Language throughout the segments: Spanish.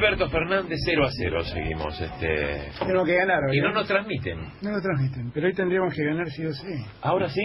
Alberto Fernández, 0-0 seguimos. Tenemos que ganar hoy. Y no nos transmiten. No lo transmiten, pero hoy tendríamos que ganar sí o sí. ¿Ahora sí?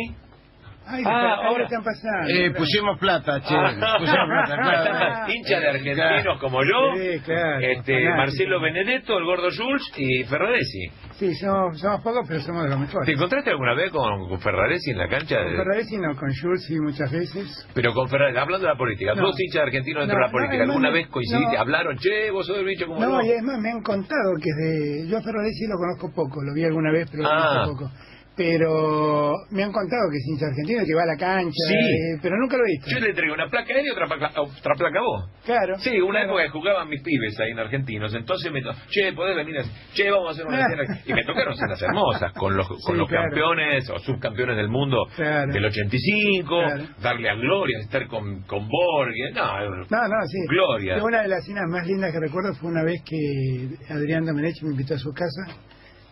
Ay, ahora están pasando. Pusimos plata, che. Pusimos plata, Están hinchas de argentinos como yo, Sí, claro. Marcelo Benedetto, el Gordo Schulz y Ferraresi. Sí, somos pocos, pero somos de los mejores. ¿Te encontraste alguna vez con Ferraresi en la cancha? Con Ferraresi no, con Jules sí, muchas veces. Pero con Ferraresi, hablando de la política, No. dos hinchas argentinos dentro No, de la política, no, ¿alguna no, vez coincidiste? no. ¿Hablaron? Che, vos sos el bicho como No, yo. y además me han contado que es de... Yo a Ferraresi lo conozco poco, lo vi alguna vez, pero lo conozco poco. Pero me han contado que es hincha argentino, que va a la cancha, Sí. Pero nunca lo he visto. Yo le entregué una placa a él y otra placa a vos. Claro. Sí, una época que jugaban mis pibes ahí en Argentinos, entonces che, podés venir a... Che, vamos a hacer una escena. Y me tocaron cenas hermosas con los claro. campeones o subcampeones del mundo del 85, darle a Gloria, estar con Borghi. No, sí. Gloria. Y una de las cenas más lindas que recuerdo fue una vez que Adrián Domenech me invitó a su casa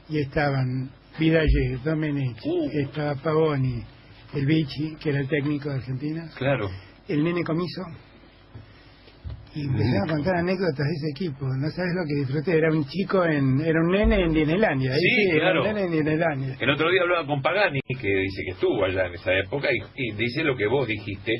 y estaban Vidalle, Domenech, estaba Pavoni, el Vichy, que era el técnico de Argentina, claro, el Nene Comiso, y empezaron a contar anécdotas de ese equipo. No sabes lo que disfruté. Era un chico era un nene en Disneylandia. Sí, claro. Era un nene en Disneylandia. El otro día hablaba con Pagani, que dice que estuvo allá en esa época, y dice lo que vos dijiste,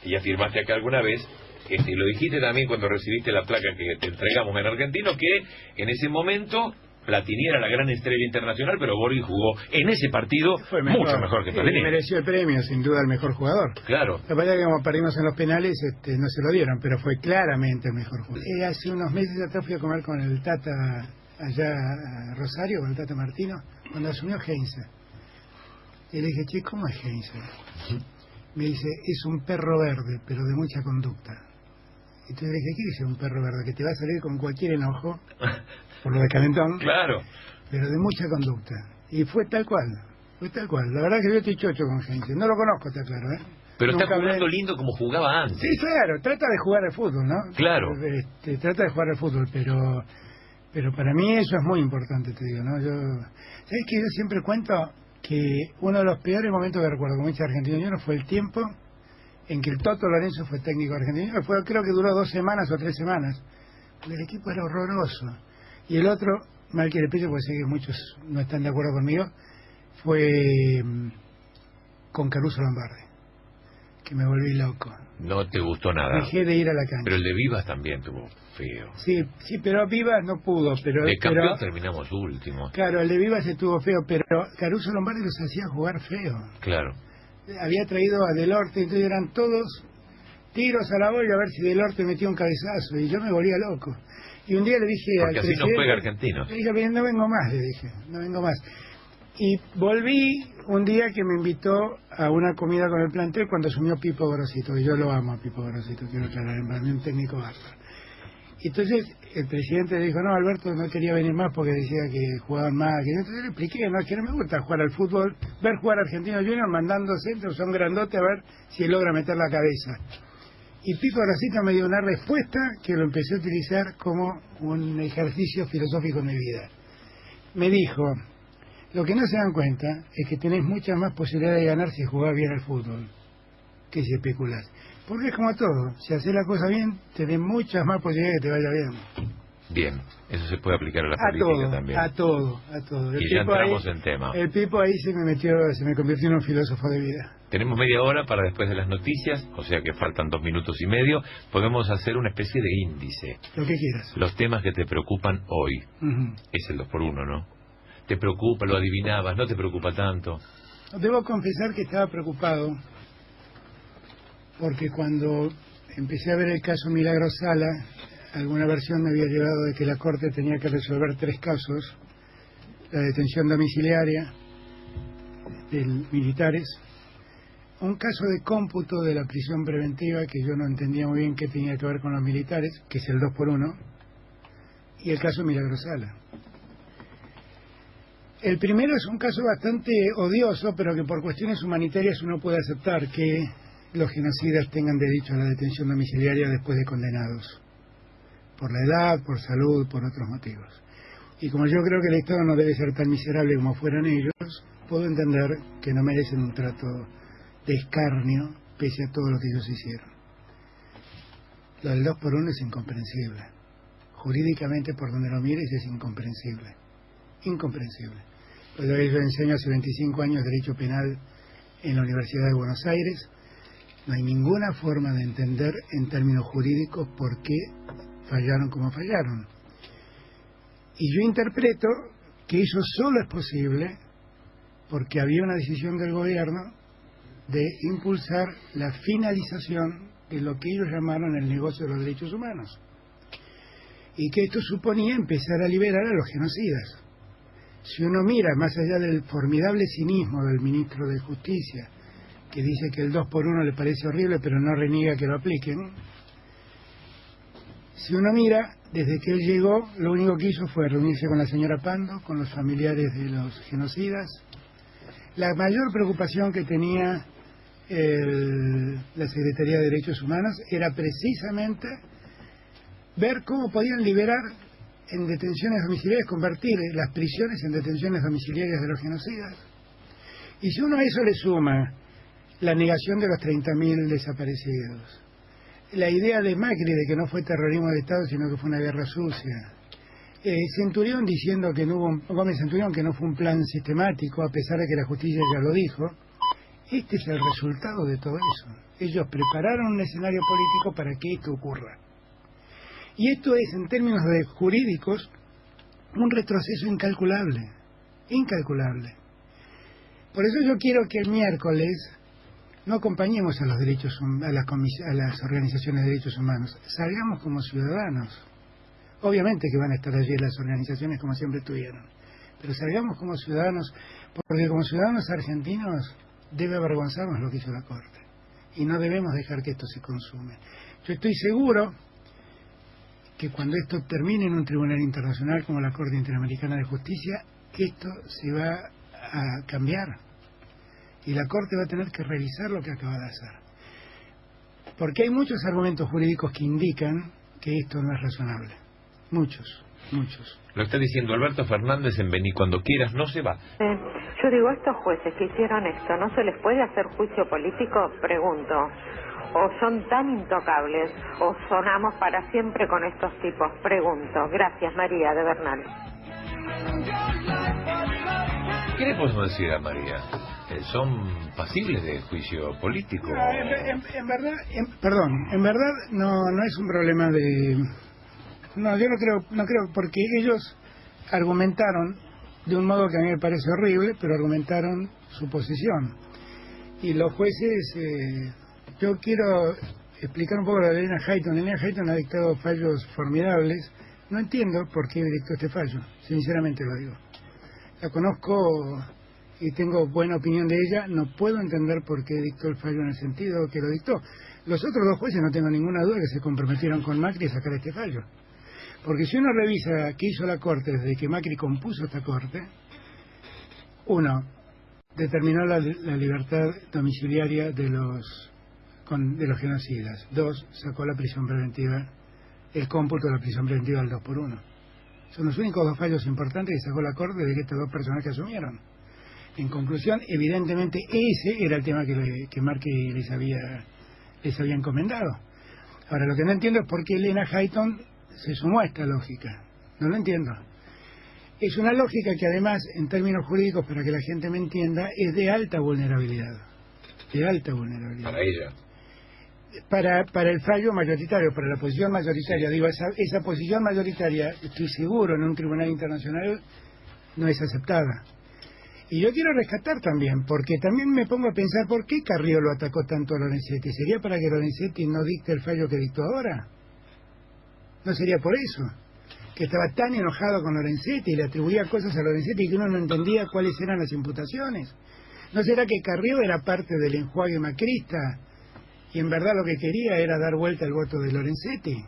y afirmaste acá alguna vez, y lo dijiste también cuando recibiste la placa que te entregamos en Argentino, que en ese momento Platini era la gran estrella internacional, pero Borghi jugó en ese partido mucho mejor que Platini. Mereció el premio, sin duda, el mejor jugador. Claro. La verdad que como perdimos en los penales, no se lo dieron, pero fue claramente el mejor jugador. Hace unos meses atrás fui a comer con el Tata allá a Rosario, con el Tata Martino, cuando asumió Heinze. Y le dije, che, ¿cómo es Heinze? Me dice, es un perro verde, pero de mucha conducta. Entonces le dije, ¿qué dice un perro verde? Que te va a salir con cualquier enojo, por lo de calentón, claro, pero de mucha conducta. Y fue tal cual. La verdad que yo estoy chocho con gente. No lo conozco, está claro, ¿eh? Pero nunca está jugando lindo como jugaba antes. Sí, claro, trata de jugar al fútbol, ¿no? Claro. Trata de jugar al fútbol, pero para mí eso es muy importante, te digo, ¿no? ¿Sabes que yo siempre cuento que uno de los peores momentos que recuerdo como hincha argentino no fue el tiempo en que el Toto Lorenzo fue técnico argentino? Creo que duró 2 semanas o 3 semanas. El equipo era horroroso. Y el otro, mal que le pese, porque sé que muchos no están de acuerdo conmigo, fue con Caruso Lombardi, que me volví loco. No te gustó nada. Dejé de ir a la cancha. Pero el de Vivas también tuvo feo. Sí, pero Vivas no pudo. De campeón terminamos último. Claro, el de Vivas estuvo feo, pero Caruso Lombardi los hacía jugar feo. Claro. Había traído a Delorte, entonces eran todos tiros a la bola a ver si Delorte metía un cabezazo, y yo me volvía loco. Y un día le dije porque al así presidente, no juega Argentino. Le dije, no vengo más, le dije, no vengo más. Y volví un día que me invitó a una comida con el plantel cuando asumió Pipo Gorosito, y yo lo amo a Pipo Gorosito, quiero aclarar, para mí un técnico bárbaro. Entonces el presidente le dijo, no, Alberto no quería venir más porque decía que jugaban más. Entonces le expliqué, no, que no me gusta jugar al fútbol, ver jugar a Argentino Junior mandando centros, son grandotes, a ver si logra meter la cabeza. Y Pipo Gorosito me dio una respuesta que lo empecé a utilizar como un ejercicio filosófico en mi vida. Me dijo, lo que no se dan cuenta es que tenés muchas más posibilidades de ganar si jugás bien al fútbol que si especulás. Porque es como todo, si haces la cosa bien, tenés muchas más posibilidades de que te vaya bien. Bien, eso se puede aplicar a la política también. A todo. Y ya entramos en tema. El Pipo ahí se me convirtió en un filósofo de vida. Tenemos media hora para después de las noticias, o sea que faltan 2 minutos y medio. Podemos hacer una especie de índice. Lo que quieras. Los temas que te preocupan hoy. Es el 2x1, ¿no? ¿Te preocupa, lo adivinabas, no te preocupa tanto? Debo confesar que estaba preocupado, porque cuando empecé a ver el caso Milagro Sala, alguna versión me había llegado de que la Corte tenía que resolver 3 casos: la detención domiciliaria de militares, un caso de cómputo de la prisión preventiva que yo no entendía muy bien qué tenía que ver con los militares, que es el 2x1, y el caso Milagro Sala. El primero es un caso bastante odioso, pero que por cuestiones humanitarias uno puede aceptar que los genocidas tengan derecho a la detención domiciliaria después de condenados, por la edad, por salud, por otros motivos. Y como yo creo que el Estado no debe ser tan miserable como fueran ellos, puedo entender que no merecen un trato de escarnio pese a todo lo que ellos hicieron. Lo del 2x1 es incomprensible. jurídicamente por donde lo mires es incomprensible. Incomprensible. Pues yo enseño hace 25 años Derecho Penal en la Universidad de Buenos Aires. No hay ninguna forma de entender en términos jurídicos por qué fallaron como fallaron. Y yo interpreto que eso solo es posible porque había una decisión del gobierno de impulsar la finalización de lo que ellos llamaron el negocio de los derechos humanos. Y que esto suponía empezar a liberar a los genocidas. Si uno mira más allá del formidable cinismo del ministro de Justicia, que dice que el 2x1 le parece horrible pero no reniega que lo apliquen, si uno mira, desde que él llegó, lo único que hizo fue reunirse con la señora Pando, con los familiares de los genocidas. La mayor preocupación que tenía la Secretaría de Derechos Humanos era precisamente ver cómo podían liberar en detenciones domiciliarias, convertir las prisiones en detenciones domiciliarias de los genocidas. Y si uno a eso le suma la negación de los 30.000 desaparecidos, la idea de Macri de que no fue terrorismo de Estado sino que fue una guerra sucia, Centurión diciendo que no hubo, Gómez Centurión, que no fue un plan sistemático a pesar de que la justicia ya lo dijo, este es el resultado de todo eso. Ellos prepararon un escenario político para que esto ocurra. Y esto es, en términos de jurídicos, un retroceso incalculable, incalculable. Por eso yo quiero que el miércoles no acompañemos a los derechos a las organizaciones de derechos humanos, salgamos como ciudadanos. Obviamente que van a estar allí las organizaciones como siempre estuvieron, pero salgamos como ciudadanos, porque como ciudadanos argentinos debe avergonzarnos lo que hizo la Corte y no debemos dejar que esto se consume. Yo estoy seguro que cuando esto termine en un tribunal internacional como la Corte Interamericana de Justicia, esto se va a cambiar y la Corte va a tener que revisar lo que acaba de hacer, porque hay muchos argumentos jurídicos que indican que esto no es razonable, muchos. Lo está diciendo Alberto Fernández en Vení cuando quieras, no se va. Yo digo, estos jueces que hicieron esto, ¿no se les puede hacer juicio político? Pregunto. ¿O son tan intocables o sonamos para siempre con estos tipos? Pregunto. Gracias, María de Bernal. ¿Qué le podemos decir a María? ¿Son pasibles de juicio político? En verdad no es un problema de... No, yo no creo, porque ellos argumentaron de un modo que a mí me parece horrible, pero argumentaron su posición. Y los jueces, yo quiero explicar un poco la de Elena Hayton. Elena Hayton ha dictado fallos formidables. No entiendo por qué dictó este fallo, sinceramente lo digo. La conozco y tengo buena opinión de ella, no puedo entender por qué dictó el fallo en el sentido que lo dictó. Los otros dos jueces no tengo ninguna duda que se comprometieron con Macri a sacar este fallo. Porque si uno revisa qué hizo la Corte desde que Macri compuso esta Corte, uno, determinó la libertad domiciliaria de los genocidas. Dos, sacó la prisión preventiva, el cómputo de la prisión preventiva al 2x1. Son los únicos dos fallos importantes que sacó la Corte de que estos dos personajes asumieron. En conclusión, evidentemente ese era el tema que Macri les había encomendado. Ahora, lo que no entiendo es por qué Elena Hayton se sumó a esta lógica. No lo entiendo. Es una lógica que además, en términos jurídicos, para que la gente me entienda, es de alta vulnerabilidad. De alta vulnerabilidad. Para ella. Para el fallo mayoritario, para la posición mayoritaria. Digo, esa posición mayoritaria, estoy seguro, en un tribunal internacional no es aceptada. Y yo quiero rescatar también, porque también me pongo a pensar por qué Carrió lo atacó tanto a Lorenzetti. ¿Sería para que Lorenzetti no dicte el fallo que dictó ahora? ¿No sería por eso? Que estaba tan enojado con Lorenzetti y le atribuía cosas a Lorenzetti que uno no entendía cuáles eran las imputaciones. ¿No será que Carrió era parte del enjuague macrista y en verdad lo que quería era dar vuelta al voto de Lorenzetti?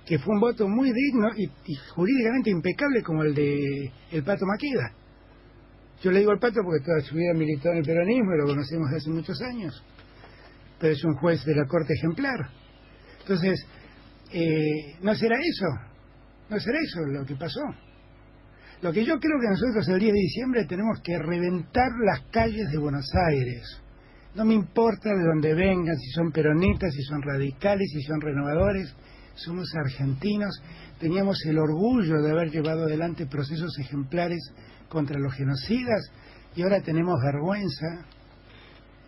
Que fue un voto muy digno y jurídicamente impecable como el de el Pato Maqueda. Yo le digo al Pato porque toda su vida militó en el peronismo y lo conocemos de hace muchos años. Pero es un juez de la Corte ejemplar. Entonces, ¿no será eso lo que pasó? Lo que yo creo que nosotros el 10 de diciembre tenemos que reventar las calles de Buenos Aires. No me importa de dónde vengan, si son peronistas, si son radicales, si son renovadores, somos argentinos, teníamos el orgullo de haber llevado adelante procesos ejemplares contra los genocidas y ahora tenemos vergüenza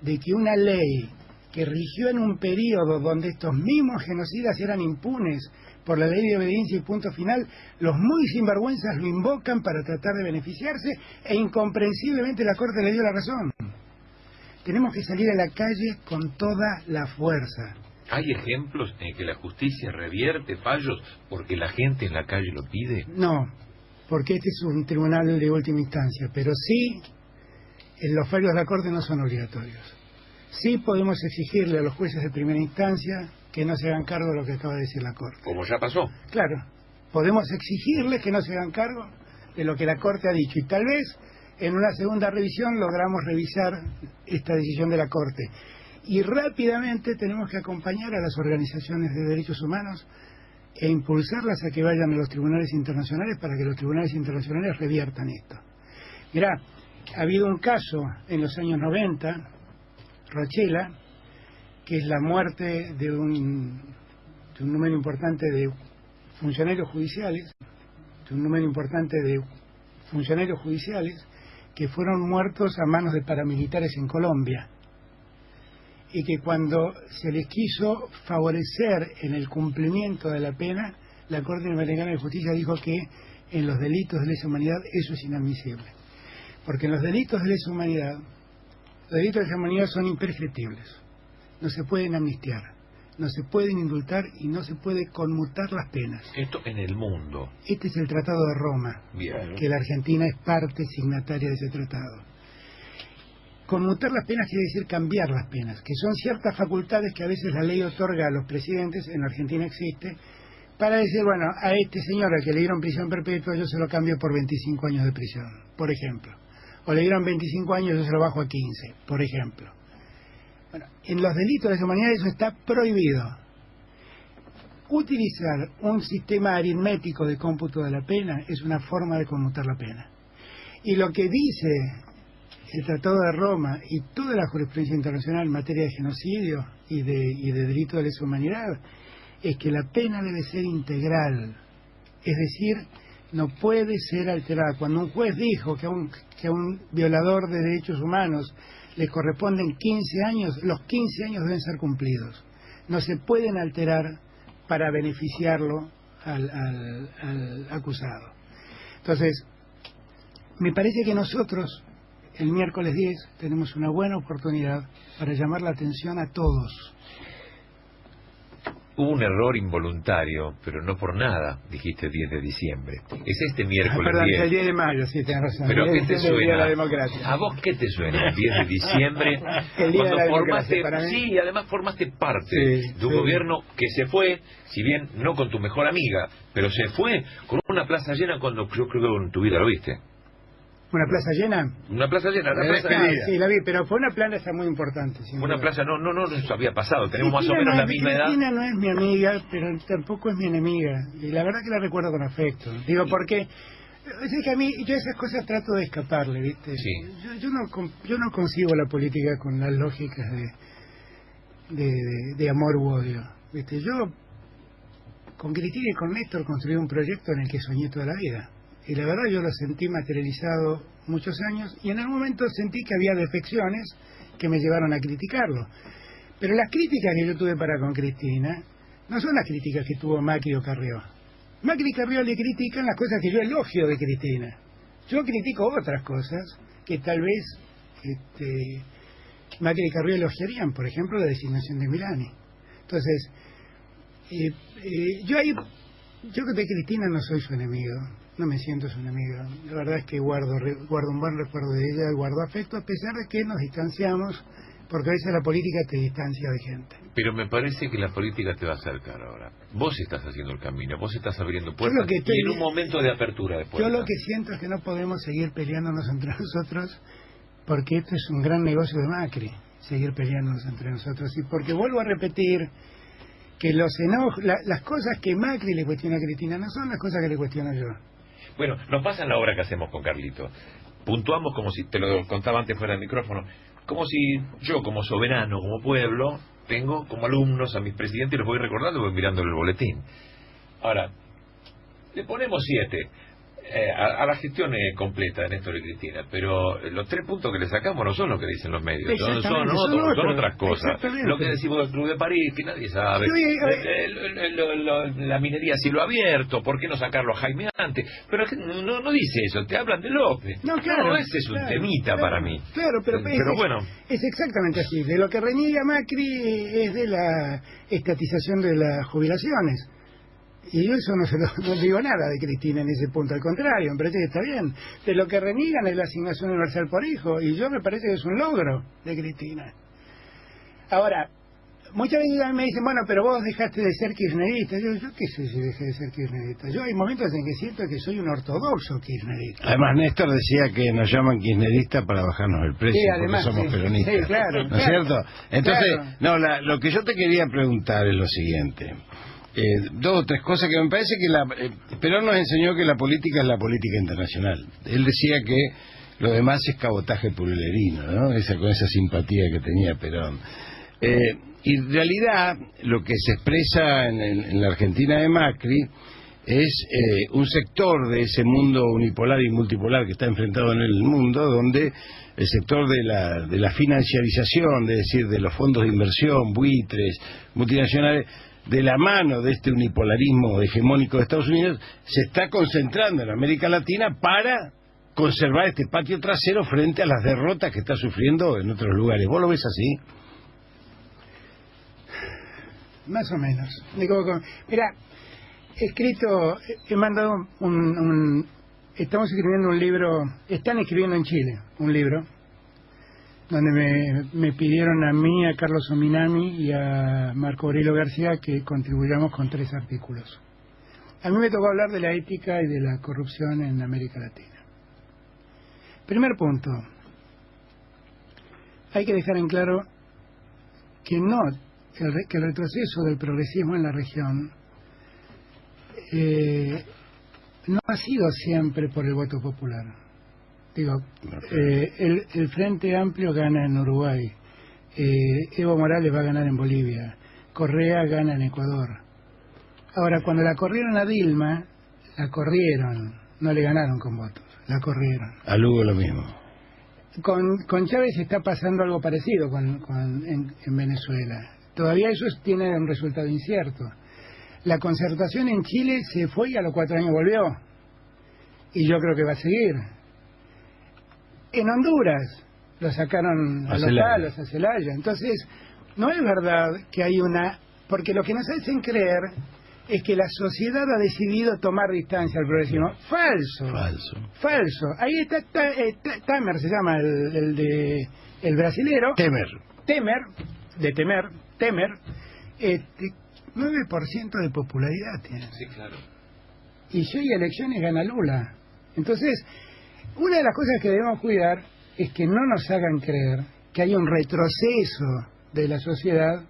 de que una ley que rigió en un periodo donde estos mismos genocidas eran impunes por la ley de obediencia y punto final, los muy sinvergüenzas lo invocan para tratar de beneficiarse e incomprensiblemente la Corte le dio la razón. Tenemos que salir a la calle con toda la fuerza. ¿Hay ejemplos en que la justicia revierte fallos porque la gente en la calle lo pide? No, porque este es un tribunal de última instancia, pero sí, los fallos de la Corte no son obligatorios. Sí podemos exigirle a los jueces de primera instancia que no se hagan cargo de lo que acaba de decir la Corte. Como ya pasó. Claro, podemos exigirles que no se hagan cargo de lo que la Corte ha dicho y tal vez en una segunda revisión logramos revisar esta decisión de la Corte. Y rápidamente tenemos que acompañar a las organizaciones de derechos humanos e impulsarlas a que vayan a los tribunales internacionales para que los tribunales internacionales reviertan esto. Mirá, ha habido un caso en los años 90, Rochela, que es la muerte de un número importante de funcionarios judiciales, que fueron muertos a manos de paramilitares en Colombia y que cuando se les quiso favorecer en el cumplimiento de la pena, la Corte Interamericana de Justicia dijo que en los delitos de lesa humanidad eso es inadmisible, porque en los delitos de lesa humanidad, los delitos de lesa humanidad son imprescriptibles, no se pueden amnistiar, no se pueden indultar y no se puede conmutar las penas. Esto en el mundo. Este es el Tratado de Roma, Bien. que la Argentina es parte signataria de ese tratado. Conmutar las penas quiere decir cambiar las penas, que son ciertas facultades que a veces la ley otorga a los presidentes, en la Argentina existe, para decir, bueno, a este señor al que le dieron prisión perpetua yo se lo cambio por 25 años de prisión, por ejemplo. O le dieron 25 años yo se lo bajo a 15, por ejemplo. Bueno, en los delitos de lesa humanidad eso está prohibido. Utilizar un sistema aritmético de cómputo de la pena es una forma de conmutar la pena. Y lo que dice el Tratado de Roma y toda la jurisprudencia internacional en materia de genocidio y de delito de lesa humanidad es que la pena debe ser integral, es decir, no puede ser alterada. Cuando un juez dijo que a un violador de derechos humanos le corresponden 15 años, los 15 años deben ser cumplidos. No se pueden alterar para beneficiarlo al acusado. Entonces, me parece que nosotros, el miércoles 10, tenemos una buena oportunidad para llamar la atención a todos. Hubo un error involuntario, pero no por nada, dijiste 10 de diciembre. Es este miércoles Perdón, 10. es el 10 de mayo, sí, tenés razón. ¿Pero qué te El día de suena? la democracia. ¿A vos qué te suena el 10 de diciembre? El día de Cuando la formaste, democracia, para mí. sí, y además formaste parte Sí, de un sí. gobierno que se fue, si bien no con tu mejor amiga, pero se fue con una plaza llena cuando yo creo que en tu vida lo viste. ¿Una plaza llena? Una plaza llena, una De plaza despedida. Sí, la vi, pero fue una plaza muy importante. sin Una duda. plaza, no, eso había pasado, tenemos más o Cristina menos no la es- misma edad. Cristina no es mi amiga, pero tampoco es mi enemiga. Y la verdad que la recuerdo con afecto. Digo, porque es que a mí, yo esas cosas trato de escaparle, ¿viste? Sí. Yo no concibo la política con las lógicas de amor u odio, ¿viste? Yo, con Cristina y con Néstor, construí un proyecto en el que soñé toda la vida. Y la verdad yo lo sentí materializado muchos años y en algún momento sentí que había defecciones que me llevaron a criticarlo. Pero las críticas que yo tuve para con Cristina no son las críticas que tuvo Macri o Carrió. Macri y Carrió le critican las cosas que yo elogio de Cristina. Yo critico otras cosas que tal vez Macri y Carrió elogiarían, por ejemplo la designación de Milani. Entonces, yo de Cristina no soy su enemigo, no me siento su enemigo. La verdad es que guardo un buen recuerdo de ella, guardo afecto, a pesar de que nos distanciamos, porque a veces la política te distancia de gente. Pero me parece que la política te va a acercar ahora. Vos estás haciendo el camino, vos estás abriendo Yo puertas lo que estoy- y en un momento de apertura de Yo puertas. lo que siento es que no podemos seguir peleándonos entre nosotros, porque esto es un gran negocio de Macri, seguir peleándonos entre nosotros. Y porque vuelvo a repetir que los enojos, las cosas que Macri le cuestiona a Cristina no son las cosas que le cuestiono yo. Bueno, nos pasa en la obra que hacemos con Carlito. Puntuamos como si, te lo contaba antes fuera del micrófono, como si yo como soberano, como pueblo, tengo como alumnos a mis presidentes y los voy recordando, voy mirando el boletín. Ahora, le ponemos 7 a la gestión completa de Néstor y Cristina, pero los 3 puntos que le sacamos no son lo que dicen los medios, son otras cosas. Lo que decimos del Club de París, que nadie sabe. La minería a cielo abierto, ¿por qué no sacarlo a Jaime antes? Pero no dice eso, te hablan de López. No, claro, ese es un temita para mí. Claro, pero bueno. Es exactamente así. De lo que reniega Macri es de la estatización de las jubilaciones. Y yo eso no digo nada de Cristina en ese punto, al contrario, me parece que está bien. De lo que reniegan es la asignación universal por hijo, y yo me parece que es un logro de Cristina. Ahora, muchas veces me dicen, bueno, pero vos dejaste de ser kirchnerista. Yo qué sé si dejé de ser kirchnerista. Yo hay momentos en que siento que soy un ortodoxo kirchnerista. Además, Néstor decía que nos llaman kirchneristas para bajarnos el precio, sí, además, porque somos peronistas. Sí, claro, ¿No es cierto? Entonces, claro. Lo que yo te quería preguntar es lo siguiente. 2 o 3 cosas que me parece que Perón nos enseñó que la política es la política internacional. Él decía que lo demás es cabotaje purulerino, ¿no? Con esa simpatía que tenía Perón. Y en realidad lo que se expresa en la Argentina de Macri es un sector de ese mundo unipolar y multipolar que está enfrentado en el mundo, donde el sector de la financiarización, es decir, de los fondos de inversión, buitres, multinacionales, de la mano de este unipolarismo hegemónico de Estados Unidos, se está concentrando en América Latina para conservar este patio trasero frente a las derrotas que está sufriendo en otros lugares. ¿Vos lo ves así? Más o menos. Mira, he mandado estamos escribiendo un libro, están escribiendo en Chile un libro, donde me pidieron a mí, a Carlos Ominami y a Marco Aurelio García que contribuyamos con 3 artículos. A mí me tocó hablar de la ética y de la corrupción en América Latina. Primer punto, hay que dejar en claro que que el retroceso del progresismo en la región no ha sido siempre por el voto popular. Digo, el Frente Amplio gana en Uruguay, Evo Morales va a ganar en Bolivia, Correa gana en Ecuador. Ahora, cuando la corrieron a Dilma, la corrieron, no le ganaron con votos, la corrieron. A Lugo lo mismo. Con Chávez está pasando algo parecido en Venezuela. Todavía eso tiene un resultado incierto. La concertación en Chile se fue y a los 4 años volvió. Y yo creo que va a seguir. En Honduras lo sacaron a los palos, a Zelaya. Entonces, no es verdad que hay porque lo que nos hacen creer es que la sociedad ha decidido tomar distancia al progresismo. Falso. Ahí está Temer, se llama el brasilero. Temer. 9% de popularidad tiene. Sí, claro. Y si hay elecciones gana Lula. Entonces, una de las cosas que debemos cuidar es que no nos hagan creer que hay un retroceso de la sociedad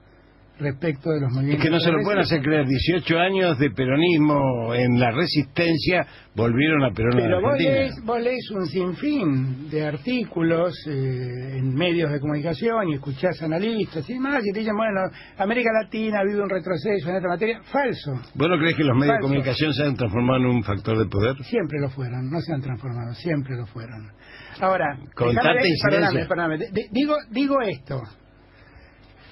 respecto de los movimientos. Es que no se lo pueden hacer creer. 18 años de peronismo en la resistencia volvieron a Perón. Pero a Argentina. vos lees un sinfín de artículos en medios de comunicación y escuchás analistas y más y te dicen, bueno, América Latina ha habido un retroceso en esta materia. Falso. ¿Vos no crees que los medios de comunicación se han transformado en un factor de poder? Siempre lo fueron, no se han transformado, siempre lo fueron. Ahora, con tanta incidencia. Perdóname, digo esto,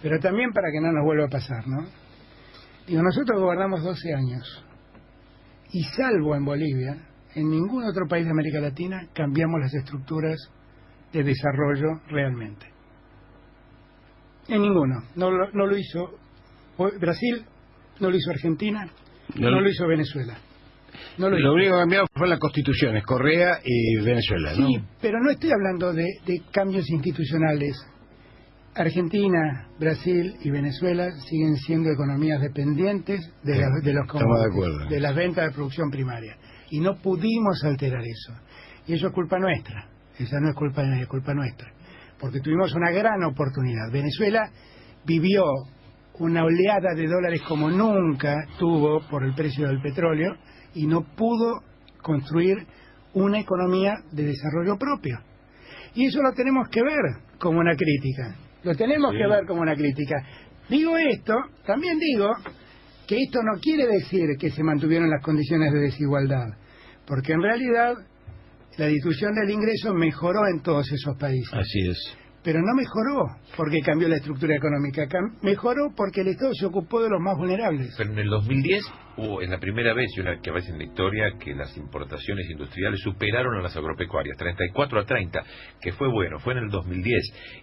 pero también para que no nos vuelva a pasar, ¿no? Digo, nosotros gobernamos 12 años y salvo en Bolivia, en ningún otro país de América Latina cambiamos las estructuras de desarrollo realmente. En ninguno. No lo hizo Brasil, no lo hizo Argentina, no lo hizo Venezuela. Lo único que cambiado fue la Constitución, es Correa y Venezuela, ¿no? Sí, pero no estoy hablando de cambios institucionales. Argentina, Brasil y Venezuela siguen siendo economías dependientes de las ventas de producción primaria. Y no pudimos alterar eso. Y eso es culpa nuestra. Esa no es culpa de nadie, es culpa nuestra. Porque tuvimos una gran oportunidad. Venezuela vivió una oleada de dólares como nunca tuvo por el precio del petróleo y no pudo construir una economía de desarrollo propio. Y eso lo tenemos que ver como una crítica. Lo tenemos que ver como una crítica. Digo esto, también digo que esto no quiere decir que se mantuvieron las condiciones de desigualdad, porque en realidad la distribución del ingreso mejoró en todos esos países. Así es. Pero no mejoró porque cambió la estructura económica, mejoró porque el Estado se ocupó de los más vulnerables. Pero en el 2010 hubo, en la primera vez, y una que vez en la historia, que las importaciones industriales superaron a las agropecuarias, 34-30, que fue bueno, fue en el 2010.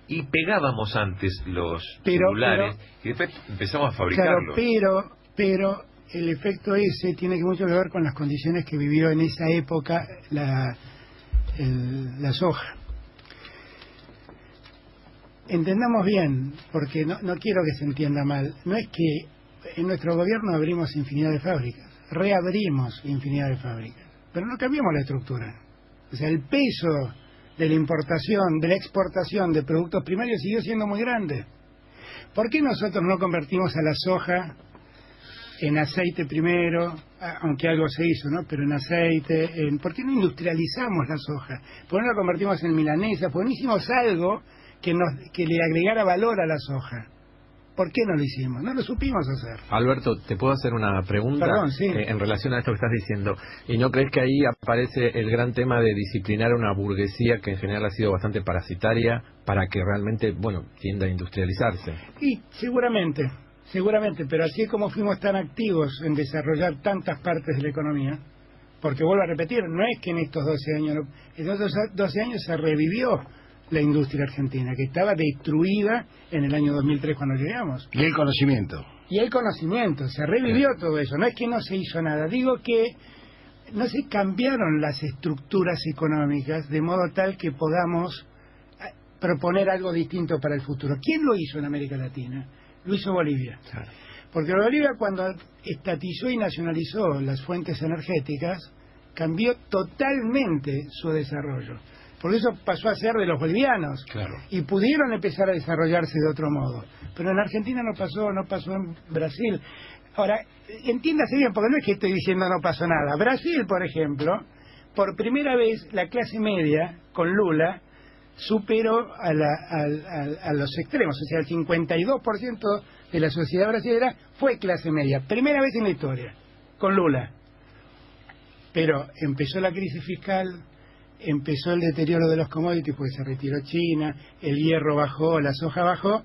Y pegábamos antes los celulares y después empezamos a fabricarlos. Claro, pero el efecto ese tiene que mucho que ver con las condiciones que vivió en esa época la soja. Entendamos bien, porque no quiero que se entienda mal. No es que en nuestro gobierno abrimos infinidad de fábricas, reabrimos infinidad de fábricas, pero no cambiamos la estructura. O sea, el peso de la importación, de la exportación de productos primarios siguió siendo muy grande. ¿Por qué nosotros no convertimos a la soja en aceite primero, aunque algo se hizo, ¿no? Pero en aceite, ¿por qué no industrializamos la soja? ¿Por qué no la convertimos en milanesa? ¿Por qué no hicimos algo que le agregara valor a la soja? ¿Por qué no lo hicimos? No lo supimos hacer. Alberto, ¿te puedo hacer una pregunta? Perdón, sí. En relación a esto que estás diciendo? ¿Y no crees que ahí aparece el gran tema de disciplinar a una burguesía que en general ha sido bastante parasitaria para que realmente, tienda a industrializarse? Y seguramente, pero así es como fuimos tan activos en desarrollar tantas partes de la economía, porque vuelvo a repetir, no es que en estos 12 años, en estos 12 años se revivió la industria argentina, que estaba destruida en el año 2003 cuando llegamos. Y el conocimiento. Se revivió todo eso. No es que no se hizo nada, digo que no se cambiaron las estructuras económicas de modo tal que podamos proponer algo distinto para el futuro. ¿Quién lo hizo en América Latina? Lo hizo Bolivia. Claro. Porque Bolivia, cuando estatizó y nacionalizó las fuentes energéticas, cambió totalmente su desarrollo. Por eso pasó a ser de los bolivianos. Claro. Y pudieron empezar a desarrollarse de otro modo. Pero en Argentina no pasó en Brasil. Ahora, entiéndase bien, porque no es que estoy diciendo no pasó nada. Brasil, por ejemplo, por primera vez la clase media, con Lula, superó a los extremos. O sea, el 52% de la sociedad brasileña fue clase media. Primera vez en la historia, con Lula. Pero empezó la crisis fiscal, empezó el deterioro de los commodities porque se retiró China, el hierro bajó, la soja bajó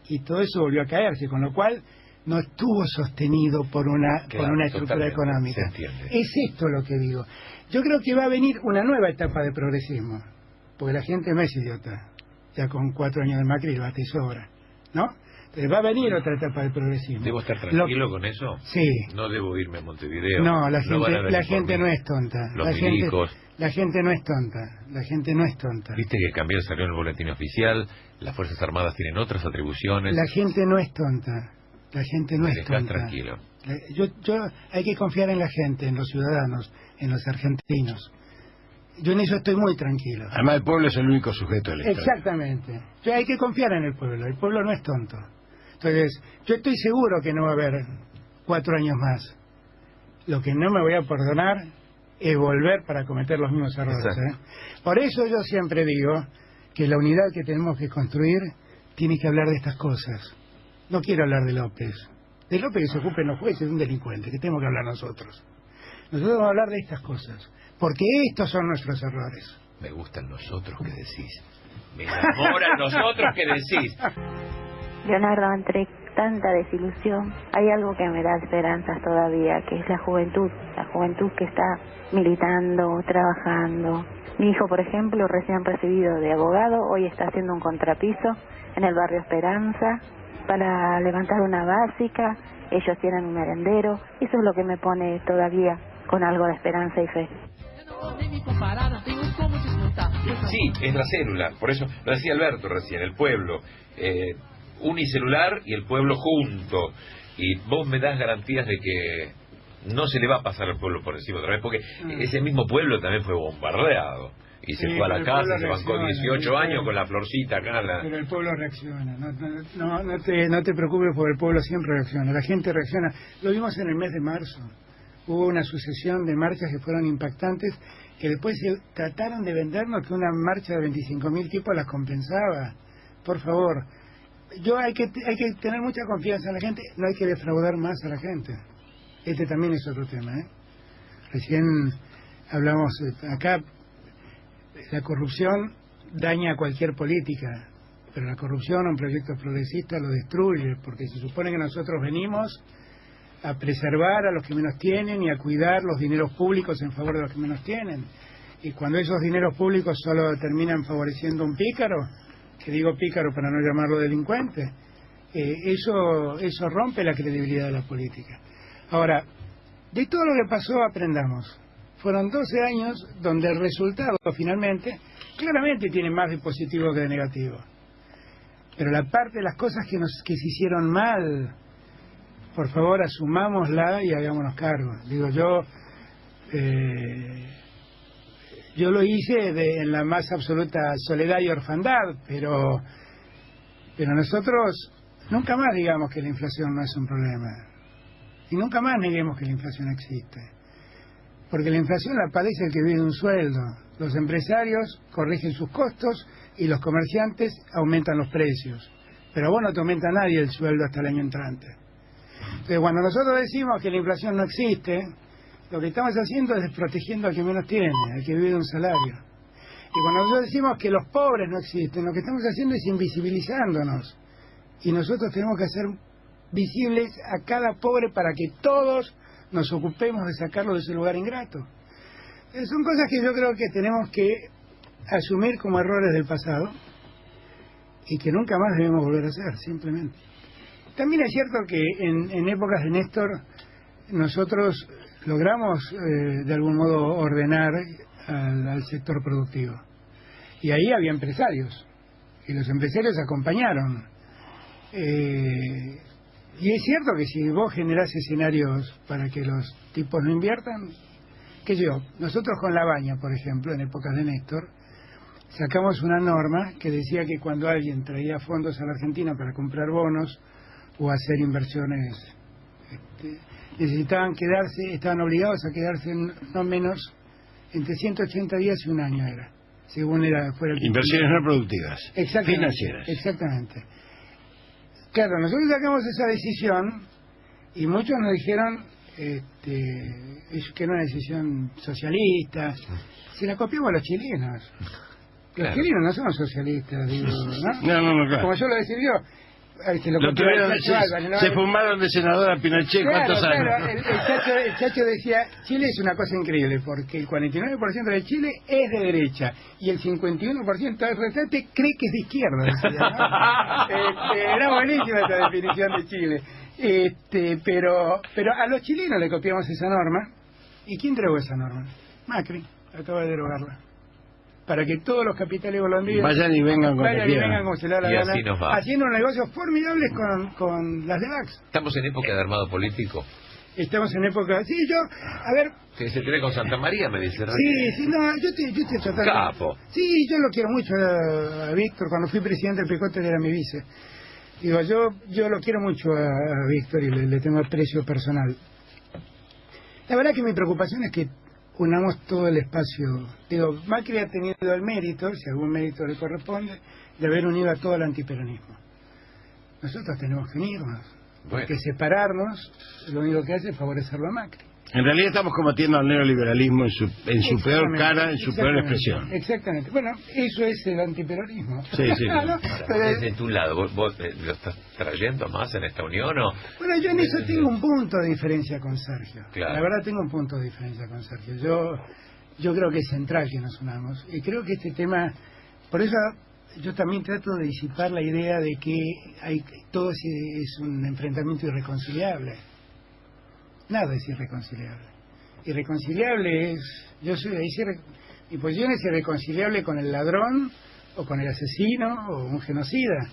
y todo eso volvió a caerse, con lo cual no estuvo sostenido por una estructura económica. Es esto lo que digo. Yo creo que va a venir una nueva etapa de progresismo, porque la gente no es idiota, ya con 4 años de Macri lo basta y sobra, ¿no? Entonces va a venir otra etapa de progresismo. ¿Debo estar tranquilo con eso? Sí. No debo irme a Montevideo. No, la gente no es tonta. Los milicos. La gente no es tonta. Viste que cambió, salió en el boletín oficial, las Fuerzas Armadas tienen otras atribuciones. La gente no es tonta. Estás tranquilo. Hay que confiar en la gente, en los ciudadanos, en los argentinos. Yo en eso estoy muy tranquilo. Además, el pueblo es el único sujeto del Estado. Exactamente. Hay que confiar en el pueblo no es tonto. Entonces, yo estoy seguro que no va a haber 4 años más. Lo que no me voy a perdonar es volver para cometer los mismos errores. Por eso yo siempre digo que la unidad que tenemos que construir tiene que hablar de estas cosas. No quiero hablar de López. De López que se ocupen los jueces, de un delincuente, que tenemos que hablar nosotros. Nosotros vamos a hablar de estas cosas, porque estos son nuestros errores. Me gustan los otros que decís. Me enamoran los otros que decís. Leonardo, entre tanta desilusión, hay algo que me da esperanzas todavía, que es la juventud que está militando, trabajando. Mi hijo, por ejemplo, recién recibido de abogado, hoy está haciendo un contrapiso en el barrio Esperanza para levantar una básica. Ellos tienen un merendero. Eso es lo que me pone todavía con algo de esperanza y fe. Sí, es la célula, por eso lo decía Alberto recién, el pueblo unicelular y el pueblo junto, y vos me das garantías de que no se le va a pasar al pueblo por encima otra vez, porque ese mismo pueblo también fue bombardeado y se fue a la casa, se bancó 18 años con la florcita acá. Pero el pueblo reacciona, no te preocupes, porque el pueblo siempre reacciona, la gente reacciona. Lo vimos en el mes de marzo, hubo una sucesión de marchas que fueron impactantes, que después se trataron de vendernos que una marcha de 25.000 tipos las compensaba. Por favor, hay que tener mucha confianza en la gente, no hay que defraudar más a la gente. Este también es otro tema, ¿eh? Recién hablamos acá, la corrupción daña cualquier política, pero la corrupción a un proyecto progresista lo destruye, porque se supone que nosotros venimos a preservar a los que menos tienen y a cuidar los dineros públicos en favor de los que menos tienen. Y cuando esos dineros públicos solo terminan favoreciendo a un pícaro, que digo pícaro para no llamarlo delincuente, eso rompe la credibilidad de la política. Ahora, de todo lo que pasó aprendamos. Fueron 12 años donde el resultado finalmente claramente tiene más de positivo que de negativo. Pero la parte de las cosas que se hicieron mal, por favor asumámosla y hagámonos cargo. Digo, yo lo hice en la más absoluta soledad y orfandad, pero nosotros nunca más digamos que la inflación no es un problema. Y nunca más neguemos que la inflación existe. Porque la inflación la padece el que vive de un sueldo. Los empresarios corrigen sus costos y los comerciantes aumentan los precios. Pero a vos no te aumenta nadie el sueldo hasta el año entrante. Entonces, cuando nosotros decimos que la inflación no existe, lo que estamos haciendo es desprotegiendo al que menos tiene, al que vive de un salario. Y cuando nosotros decimos que los pobres no existen, lo que estamos haciendo es invisibilizándonos. Y nosotros tenemos que hacer visibles a cada pobre para que todos nos ocupemos de sacarlo de ese lugar ingrato. Son cosas que yo creo que tenemos que asumir como errores del pasado y que nunca más debemos volver a hacer, simplemente. También es cierto que en épocas de Néstor nosotros logramos de algún modo ordenar al sector productivo. Y ahí había empresarios, y los empresarios acompañaron. Y es cierto que si vos generás escenarios para que los tipos no inviertan, nosotros con La Baña, por ejemplo, en épocas de Néstor, sacamos una norma que decía que cuando alguien traía fondos a la Argentina para comprar bonos o hacer inversiones, estaban obligados a quedarse no menos entre 180 días y un año según fuera el inversiones no productivas, financieras. Exactamente. Claro, nosotros sacamos esa decisión y muchos nos dijeron que era una decisión socialista. Se la copiamos a los chilenos. Claro. Los chilenos no son socialistas, digo, ¿no? No, claro. Como yo lo decidió. Se fumaron de senador a Pinochet, claro, ¿cuántos años? Claro, el Chacho decía, Chile es una cosa increíble, porque el 49% de Chile es de derecha, y el 51% del restante cree que es de izquierda, decía, ¿no? Era buenísima esta definición de Chile. Pero a los chilenos le copiamos esa norma, ¿y quién derogó esa norma? Macri, acaba de derogarla. Para que todos los capitales holandeses vayan y vengan como se le da la gana, así nos va. haciendo negocios formidables con las de VAX. Estamos en época de armado político. Estamos en época... Sí, a ver... Que se tiene con Santa María, me dice. Sí, no, yo estoy tratando... Capo. Sí, yo lo quiero mucho a Víctor. Cuando fui presidente del PECOTE era mi vice. Digo, yo lo quiero mucho a Víctor y le tengo aprecio personal. La verdad que mi preocupación es que unamos todo el espacio. Digo, Macri ha tenido el mérito, si algún mérito le corresponde, de haber unido a todo el antiperonismo. Nosotros tenemos que unirnos, porque separarnos lo único que hace es favorecerlo a Macri. En realidad estamos combatiendo al neoliberalismo en su peor cara, en su peor expresión. Exactamente. Bueno, eso es el antiperonismo. Sí. ¿No? Pero desde tu lado, ¿vos lo estás trayendo más en esta unión o...? Bueno, yo en eso tengo un punto de diferencia con Sergio. Claro. La verdad tengo un punto de diferencia con Sergio. Yo creo que es central que nos unamos. Y creo que este tema... Por eso yo también trato de disipar la idea de que todo es un enfrentamiento irreconciliable. Nada es irreconciliable. Irreconciliable es... mi posición es irreconciliable con el ladrón o con el asesino o un genocida,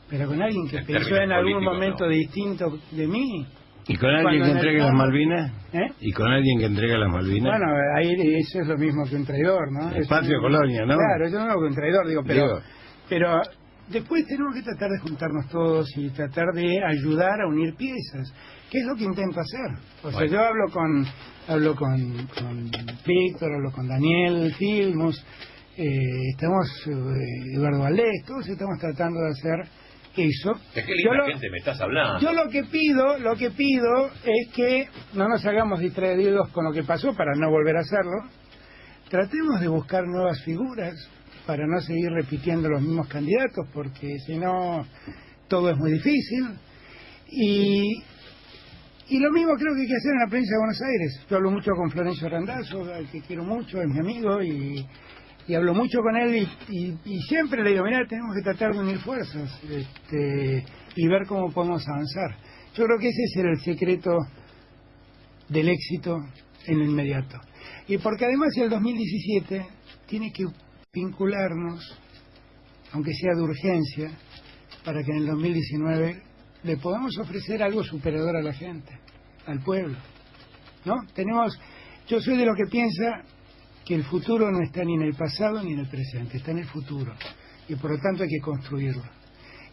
pero con alguien que pensó en algún momento distinto de mí. ¿Y con alguien que entregue las Malvinas? ¿Y con alguien que entrega las Malvinas? Bueno, ahí eso es lo mismo que un traidor, ¿no? El patrio colonia, ¿no? Claro, yo no lo que un traidor, pero después tenemos que tratar de juntarnos todos y tratar de ayudar a unir piezas, que es lo que intento hacer. O sea, yo hablo con Víctor, hablo con Daniel Filmus, estamos Eduardo Valdés, todos estamos tratando de hacer eso. ¿De qué linda gente me estás hablando? Yo lo que pido es que no nos hagamos distraídos con lo que pasó para no volver a hacerlo. Tratemos de buscar nuevas figuras para no seguir repitiendo los mismos candidatos, porque si no, todo es muy difícil. Y lo mismo creo que hay que hacer en la provincia de Buenos Aires. Yo hablo mucho con Florencio Randazzo, al que quiero mucho, es mi amigo, y hablo mucho con él y siempre le digo, mirá, tenemos que tratar de unir fuerzas y ver cómo podemos avanzar. Yo creo que ese es el secreto del éxito en lo inmediato. Y porque además el 2017 tiene que vincularnos, aunque sea de urgencia, para que en el 2019 le podamos ofrecer algo superador a la gente, al pueblo, ¿no? Yo soy de los que piensa que el futuro no está ni en el pasado ni en el presente, está en el futuro, y por lo tanto hay que construirlo.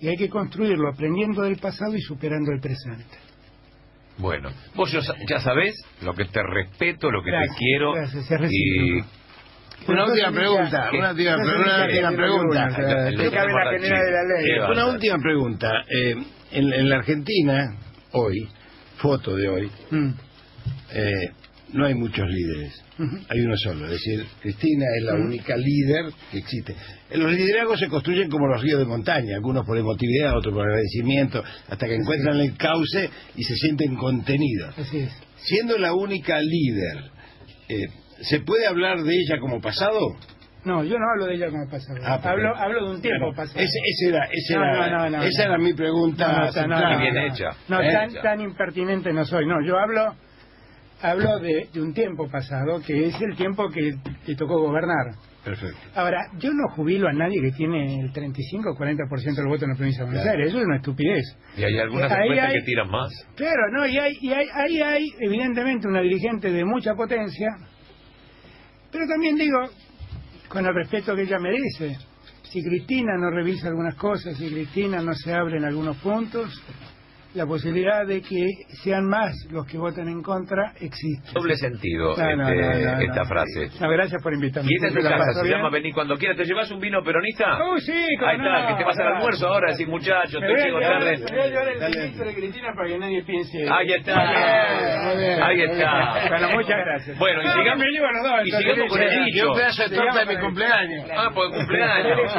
Y hay que construirlo aprendiendo del pasado y superando el presente. Bueno, vos ya sabés lo que te respeto, lo que Gracias, te quiero. gracias, es recíproco. Una última pregunta. Una última pregunta. En la Argentina, hoy, foto de hoy, no hay muchos líderes. Hay uno solo. Es decir, Cristina es la única líder que existe. Los liderazgos se construyen como los ríos de montaña, algunos por emotividad, otros por agradecimiento, hasta que encuentran el cauce y se sienten contenidos. Así es. Siendo la única líder, ¿se puede hablar de ella como pasado? No, yo no hablo de ella como pasado. Hablo de un tiempo pasado. Esa era mi pregunta. Bien hecha. No, tan impertinente no soy. No, yo hablo de un tiempo pasado, que es el tiempo que tocó gobernar. Perfecto. Ahora, yo no jubilo a nadie que tiene el 35 o 40% del voto en la provincia de Buenos Aires. Eso es una estupidez. Y hay algunas encuestas que tiran más. Claro, no, y ahí hay evidentemente una dirigente de mucha potencia, pero también digo, con el respeto que ella merece, si Cristina no revisa algunas cosas, si Cristina no se abre en algunos puntos, la posibilidad de que sean más los que voten en contra existe. Doble sentido esta frase. No, gracias por invitarme. Y esta es tu casa, se llama Vení cuando quieras. ¿Te llevas un vino peronista? Sí, ahí está, que te vas al almuerzo ahora, decís muchacho, te llego tarde. Voy a llevar el ministro de Cristina para que nadie piense. Ahí está. Ahí está. Bueno, muchas gracias. Bueno, y sigamos con el dicho. Un pedazo de torta de mi cumpleaños. Por cumpleaños.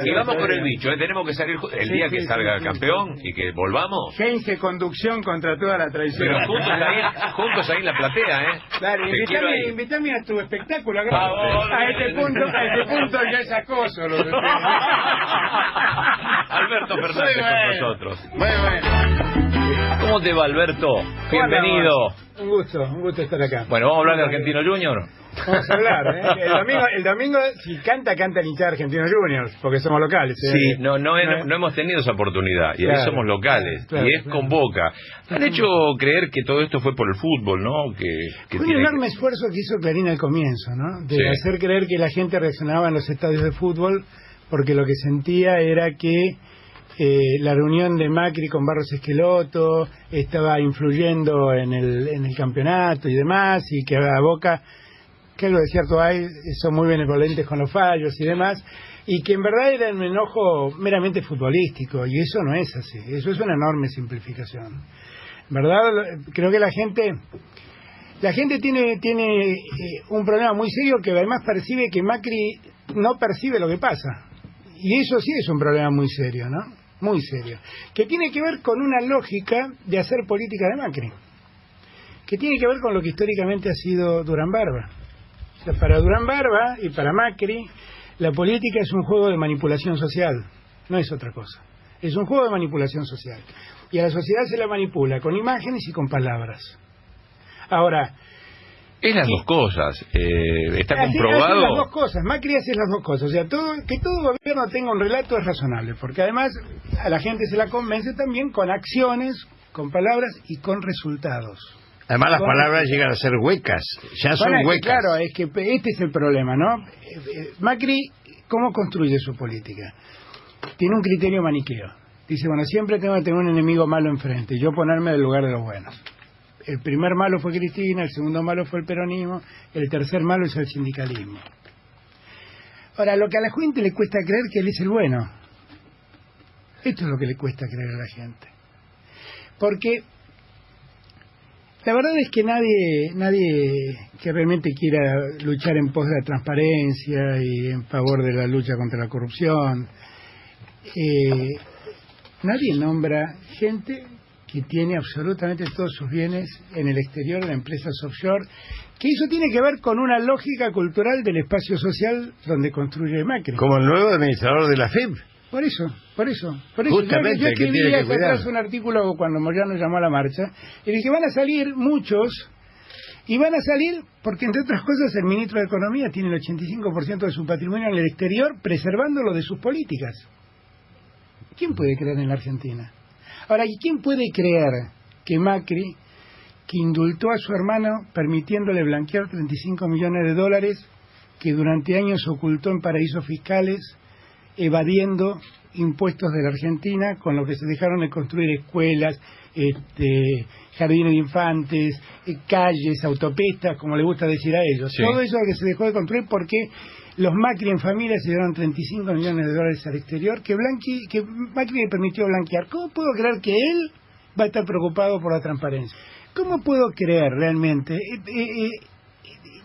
Sigamos con el dicho. Tenemos que salir el día que salga campeón y que volvamos. Gente conducción contra toda la traición. Pero juntos ahí en la platea, Claro, invítame a tu espectáculo. A este punto ya es acoso. Alberto Fernández con nosotros. Muy bueno. ¿Cómo te va, Alberto? Bienvenido. Un gusto estar acá. Bueno, vamos a hablar de Argentino Junior. Vamos a hablar, El domingo, si canta el hincha de Argentinos Juniors, porque somos locales. Sí, no hemos tenido esa oportunidad, y ahí somos locales, y es con Boca. Han hecho creer que todo esto fue por el fútbol, ¿no? Que fue un enorme esfuerzo que hizo Clarín al comienzo, ¿no? De hacer creer que la gente reaccionaba en los estadios de fútbol, porque lo que sentía era que la reunión de Macri con Barros Esqueloto estaba influyendo en el campeonato y demás, y que a Boca, que algo de cierto hay, son muy benevolentes con los fallos y demás, y que en verdad era un enojo meramente futbolístico, y eso no es así, eso es una enorme simplificación. En verdad, creo que la gente tiene un problema muy serio, que además percibe que Macri no percibe lo que pasa, y eso sí es un problema muy serio, ¿no? Muy serio, que tiene que ver con una lógica de hacer política de Macri, que tiene que ver con lo que históricamente ha sido Durán Barba. O sea, para Durán Barba y para Macri, la política es un juego de manipulación social, no es otra cosa. Es un juego de manipulación social. Y a la sociedad se la manipula con imágenes y con palabras. Ahora, es las dos cosas. Está comprobado. Hace las dos cosas. Macri hace las dos cosas. O sea, que todo gobierno tenga un relato es razonable, porque además a la gente se la convence también con acciones, con palabras y con resultados. Además las palabras llegan a ser huecas, ya son huecas. Claro, es que este es el problema, ¿no? Macri, ¿cómo construye su política? Tiene un criterio maniqueo. Dice, bueno, siempre tengo que tener un enemigo malo enfrente, y yo ponerme del lugar de los buenos. El primer malo fue Cristina, el segundo malo fue el peronismo, el tercer malo es el sindicalismo. Ahora, lo que a la gente le cuesta creer que él es el bueno. Esto es lo que le cuesta creer a la gente. Porque la verdad es que nadie que realmente quiera luchar en pos de la transparencia y en favor de la lucha contra la corrupción, nadie nombra gente que tiene absolutamente todos sus bienes en el exterior de empresas offshore, que eso tiene que ver con una lógica cultural del espacio social donde construye Macri. Como el nuevo administrador de la FIP. Por eso. Justamente, yo que escribí tiene que acá cuidar. atrás un artículo cuando Moyano llamó a la marcha, y dije, van a salir muchos, y van a salir porque, entre otras cosas, el ministro de Economía tiene el 85% de su patrimonio en el exterior, preservándolo de sus políticas. ¿Quién puede creer en la Argentina? Ahora, ¿y quién puede creer que Macri, que indultó a su hermano permitiéndole blanquear 35 millones de dólares que durante años ocultó en paraísos fiscales, evadiendo impuestos de la Argentina, con lo que se dejaron de construir escuelas, jardines de infantes, calles, autopistas, como le gusta decir a ellos? Sí. Todo eso que se dejó de construir porque los Macri en familia se llevaron 35 millones de dólares al exterior que Macri le permitió blanquear. ¿Cómo puedo creer que él va a estar preocupado por la transparencia? ¿Cómo puedo creer realmente?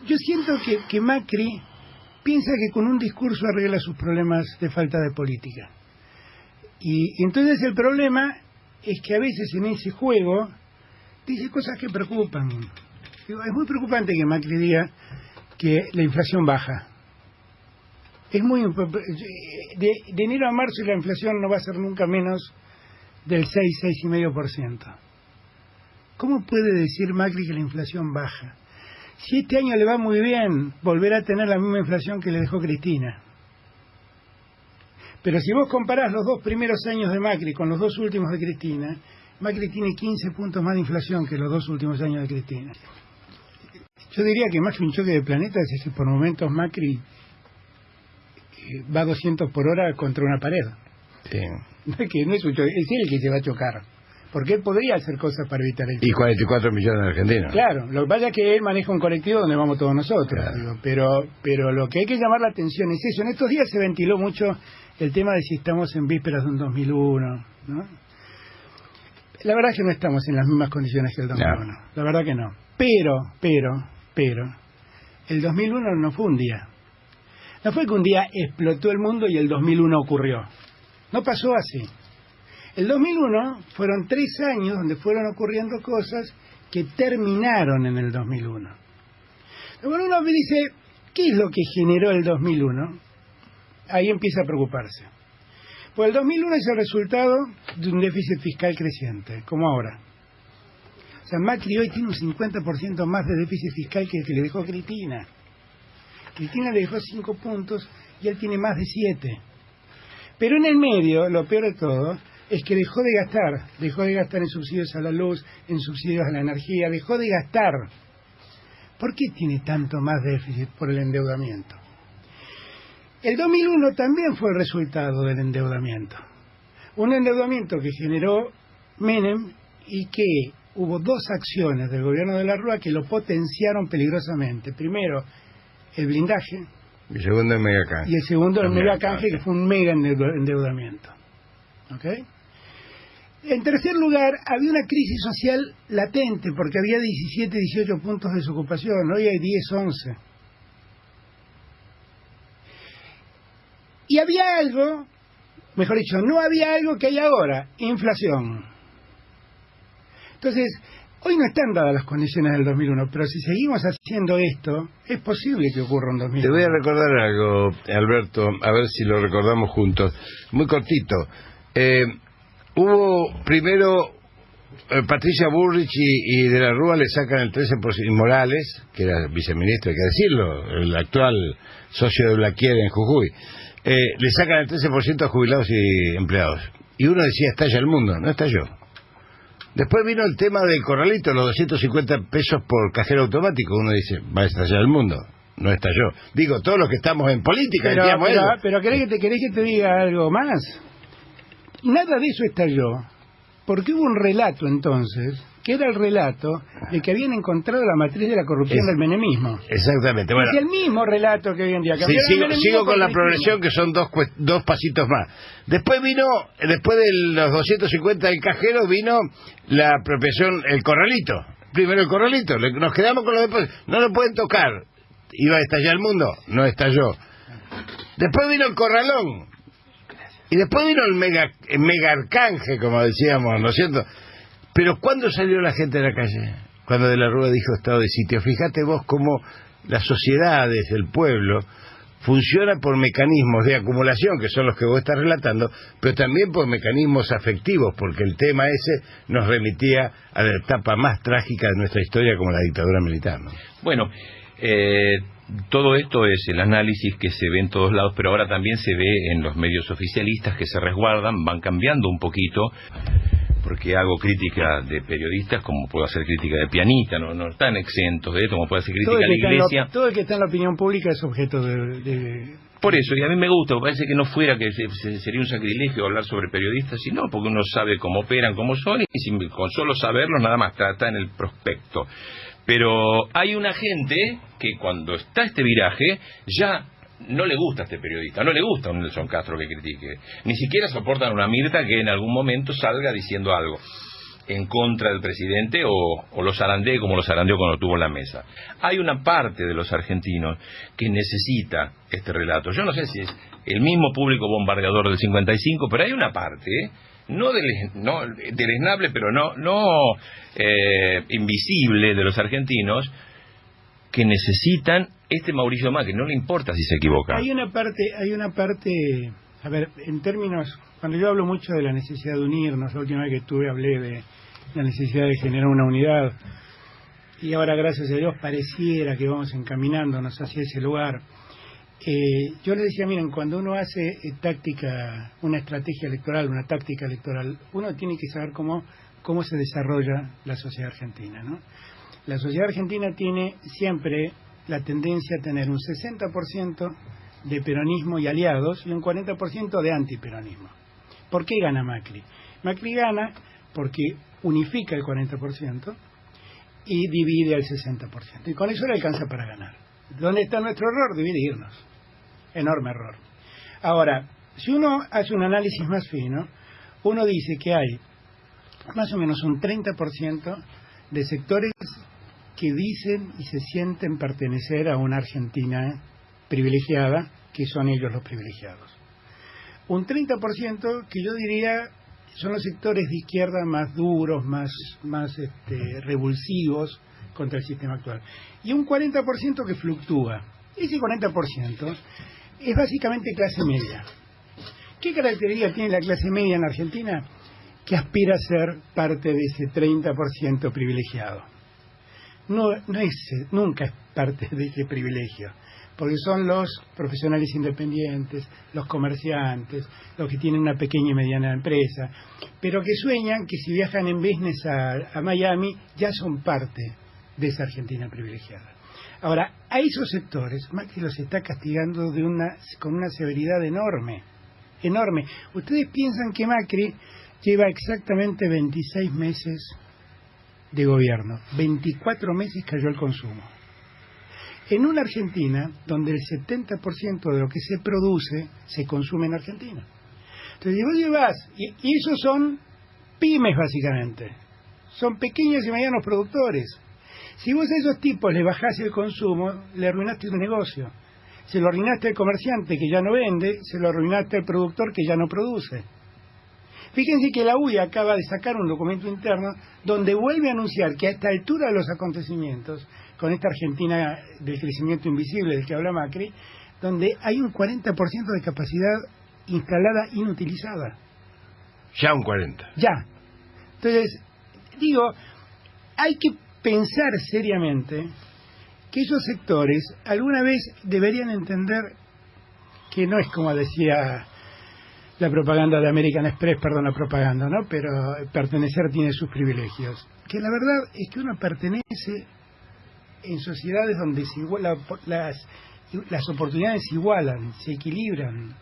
Yo siento que Macri piensa que con un discurso arregla sus problemas de falta de política. Y entonces el problema es que a veces en ese juego dice cosas que preocupan. Es muy preocupante que Macri diga que la inflación baja. Es muy de enero a marzo la inflación no va a ser nunca menos del 6,5%. ¿Cómo puede decir Macri que la inflación baja? Si este año le va muy bien, volverá a tener la misma inflación que le dejó Cristina. Pero si vos comparás los 2 primeros años de Macri con los 2 últimos de Cristina, Macri tiene 15 puntos más de inflación que los 2 últimos años de Cristina. Yo diría que más que un choque de planetas es que por momentos Macri va a 200 por hora contra una pared. Sí. No es un choque, es él el que se va a chocar. Porque él podría hacer cosas para evitar el choque. Y 44 millones de argentinos. Claro, lo que pasa es que él maneja un colectivo donde vamos todos nosotros. Claro. Digo, pero lo que hay que llamar la atención es eso. En estos días se ventiló mucho el tema de si estamos en vísperas de un 2001, ¿no? La verdad es que no estamos en las mismas condiciones que el 2001. No. La verdad que no. Pero, el 2001 no fue un día. No fue que un día explotó el mundo y el 2001 ocurrió. No pasó así. El 2001 fueron 3 años donde fueron ocurriendo cosas que terminaron en el 2001. Bueno, uno me dice, ¿qué es lo que generó el 2001? Ahí empieza a preocuparse. Pues el 2001 es el resultado de un déficit fiscal creciente, como ahora. O sea, Macri hoy tiene un 50% más de déficit fiscal que el que le dejó Cristina. Cristina le dejó 5 puntos y él tiene más de 7. Pero en el medio, lo peor de todo, es que dejó de gastar en subsidios a la luz, en subsidios a la energía, dejó de gastar. ¿Por qué tiene tanto más déficit? Por el endeudamiento. El 2001 también fue el resultado del endeudamiento. Un endeudamiento que generó Menem y que hubo 2 acciones del gobierno de la Rúa que lo potenciaron peligrosamente. Primero, el blindaje. Y segundo, el megacanje. Y el segundo, el megacanje, que fue un mega endeudamiento. ¿Ok? En tercer lugar, había una crisis social latente, porque había 17, 18 puntos de desocupación, hoy hay 10, 11. Y había algo, mejor dicho, no había algo que hay ahora, inflación. Entonces, hoy no están dadas las condiciones del 2001, pero si seguimos haciendo esto, es posible que ocurra un 2001. Te voy a recordar algo, Alberto, a ver si lo recordamos juntos. Muy cortito. Hubo primero Patricia Bullrich y de la Rúa le sacan el 13%, y Morales, que era viceministro, hay que decirlo, el actual socio de Blaquier en Jujuy, le sacan el 13% a jubilados y empleados. Y uno decía, estalla el mundo, no estalló. Después vino el tema del corralito, los 250 pesos por cajero automático. Uno dice, va a estallar el mundo. No estalló. Digo, todos los que estamos en política decíamos eso. Pero ¿querés que te diga algo más? Nada de eso estalló, porque hubo un relato entonces que era el relato de que habían encontrado la matriz de la corrupción del menemismo. Exactamente. Bueno, es el mismo relato que hoy en día. Sí, sigo con la progresión, que son dos pasitos más. Después después de los 250 del cajero, vino la apropiación, el corralito. Primero el corralito, nos quedamos con los depósitos. No lo pueden tocar. ¿Iba a estallar el mundo? No estalló. Después vino el corralón. Y después vino el mega arcanje, como decíamos, ¿no es cierto? Pero ¿cuándo salió la gente de la calle? Cuando De la Rúa dijo estado de sitio. Fíjate vos cómo las sociedades, el pueblo, funciona por mecanismos de acumulación, que son los que vos estás relatando, pero también por mecanismos afectivos, porque el tema ese nos remitía a la etapa más trágica de nuestra historia, como la dictadura militar, ¿no? Bueno, todo esto es el análisis que se ve en todos lados, pero ahora también se ve en los medios oficialistas que se resguardan, van cambiando un poquito, porque hago crítica de periodistas como puedo hacer crítica de pianista, no están exentos de esto, como puedo hacer crítica a la iglesia. Todo el que está en la opinión pública es objeto de... Por eso, y a mí me gusta, me parece que no fuera que sería un sacrilegio hablar sobre periodistas, sino porque uno sabe cómo operan, cómo son, y con solo saberlo nada más está en el prospecto. Pero hay una gente que cuando está este viraje ya no le gusta a este periodista, no le gusta a un Nelson Castro que critique, ni siquiera soportan a una Mirta que en algún momento salga diciendo algo en contra del presidente o lo zarandee como lo zarandeó cuando tuvo la mesa. Hay una parte de los argentinos que necesita este relato. Yo no sé si es el mismo público bombardeador del 55, pero hay una parte, no deleznable, pero no invisible, de los argentinos que necesitan este Mauricio Macri. No le importa si se equivoca. Hay una parte, a ver, en términos, cuando yo hablo mucho de la necesidad de unirnos, la última vez que estuve hablé de la necesidad de generar una unidad, y ahora gracias a Dios pareciera que vamos encaminándonos hacia ese lugar. Yo les decía, miren, cuando uno hace una estrategia electoral, una táctica electoral, uno tiene que saber cómo se desarrolla la sociedad argentina, ¿no? La sociedad argentina tiene siempre la tendencia a tener un 60% de peronismo y aliados y un 40% de antiperonismo. ¿Por qué gana Macri? Macri gana porque unifica el 40% y divide el 60%. Y con eso le alcanza para ganar. ¿Dónde está nuestro error? Dividirnos. Enorme error. Ahora, si uno hace un análisis más fino, uno dice que hay más o menos un 30% de sectores que dicen y se sienten pertenecer a una Argentina privilegiada, que son ellos los privilegiados. Un 30% que yo diría son los sectores de izquierda más duros, más revulsivos contra el sistema actual. Y un 40% que fluctúa. Ese 40% es básicamente clase media. ¿Qué características tiene la clase media en Argentina? Que aspira a ser parte de ese 30% privilegiado. Nunca es parte de ese privilegio, porque son los profesionales independientes, los comerciantes, los que tienen una pequeña y mediana empresa, pero que sueñan que si viajan en business a Miami ya son parte de esa Argentina privilegiada. Ahora, a esos sectores Macri los está castigando con una severidad enorme. Ustedes piensan que Macri lleva exactamente 26 meses de gobierno. 24 meses cayó el consumo. En una Argentina donde el 70% de lo que se produce se consume en Argentina. Entonces vos llevas, y esos son pymes básicamente, son pequeños y medianos productores. Si vos a esos tipos le bajás el consumo, le arruinaste el negocio. Se lo arruinaste al comerciante que ya no vende, se lo arruinaste al productor que ya no produce. Fíjense que la UIA acaba de sacar un documento interno donde vuelve a anunciar que a esta altura de los acontecimientos, con esta Argentina del crecimiento invisible del que habla Macri, donde hay un 40% de capacidad instalada inutilizada. Ya un 40%. Ya. Entonces, digo, hay que pensar seriamente que esos sectores alguna vez deberían entender que no es como decía la propaganda de American Express, perdón la propaganda, ¿no? Pero pertenecer tiene sus privilegios. Que la verdad es que uno pertenece en sociedades donde las oportunidades se igualan, se equilibran.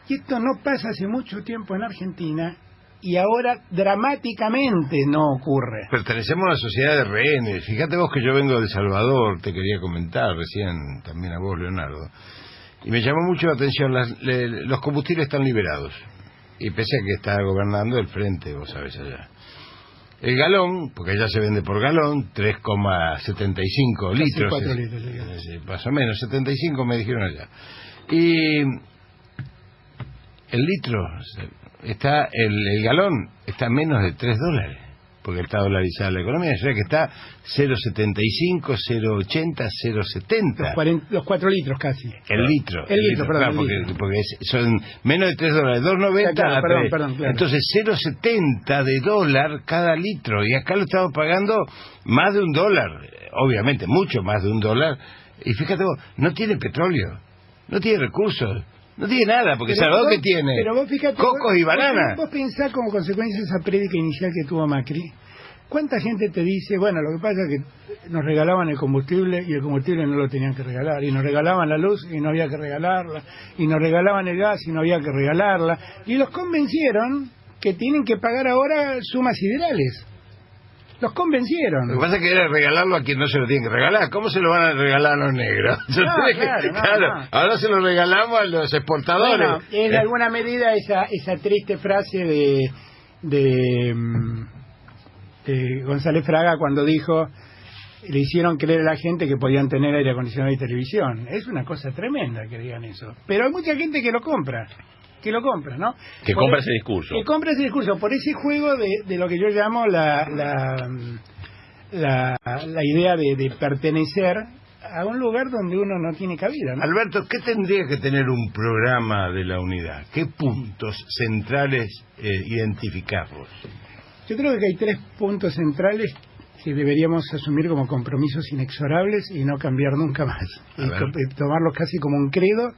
Y esto no pasa hace mucho tiempo en Argentina y ahora dramáticamente no ocurre. Pertenecemos a una sociedad de rehenes. Fíjate vos que yo vengo de El Salvador, te quería comentar recién también a vos, Leonardo. Y me llamó mucho la atención, los combustibles están liberados. Y pese a que está gobernando el frente, vos sabés allá. El galón, porque allá se vende por galón, 3,75 litros. 4 litros. Más o menos, 75 me dijeron allá. Y el litro, el galón está a menos de $3. Porque está dolarizada la economía, o sea que está 0,75, 0,80, 0,70. Los 4 litros casi. El litro. Perdón. Claro, porque son menos de $3, 2,90 claro, a 3. perdón, claro. Entonces 0,70 de dólar cada litro. Y acá lo estamos pagando más de $1. Obviamente, mucho más de $1. Y fíjate vos, no tiene petróleo, no tiene recursos. No tiene nada, porque Salvador que tiene pero vos fíjate, cocos y bananas. Vos pensás como consecuencia de esa prédica inicial que tuvo Macri. ¿Cuánta gente te dice, bueno, lo que pasa es que nos regalaban el combustible y el combustible no lo tenían que regalar, y nos regalaban la luz y no había que regalarla, y nos regalaban el gas y no había que regalarla, y los convencieron que tienen que pagar ahora sumas siderales? Los convencieron. Lo que pasa es que era regalarlo a quien no se lo tiene que regalar. ¿Cómo se lo van a regalar a los negros? Claro. Ahora se lo regalamos a los exportadores. Bueno, es de alguna medida esa triste frase de González Fraga cuando dijo, le hicieron creer a la gente que podían tener aire acondicionado y televisión. Es una cosa tremenda que digan eso. Pero hay mucha gente que lo compra. ¿No? Que compra ese discurso. Que compra ese discurso, por ese juego de lo que yo llamo la idea de pertenecer a un lugar donde uno no tiene cabida, ¿no? Alberto, ¿qué tendría que tener un programa de la unidad? ¿Qué puntos centrales identificarlos? Yo creo que hay 3 puntos centrales que deberíamos asumir como compromisos inexorables y no cambiar nunca más. Y tomarlos casi como un credo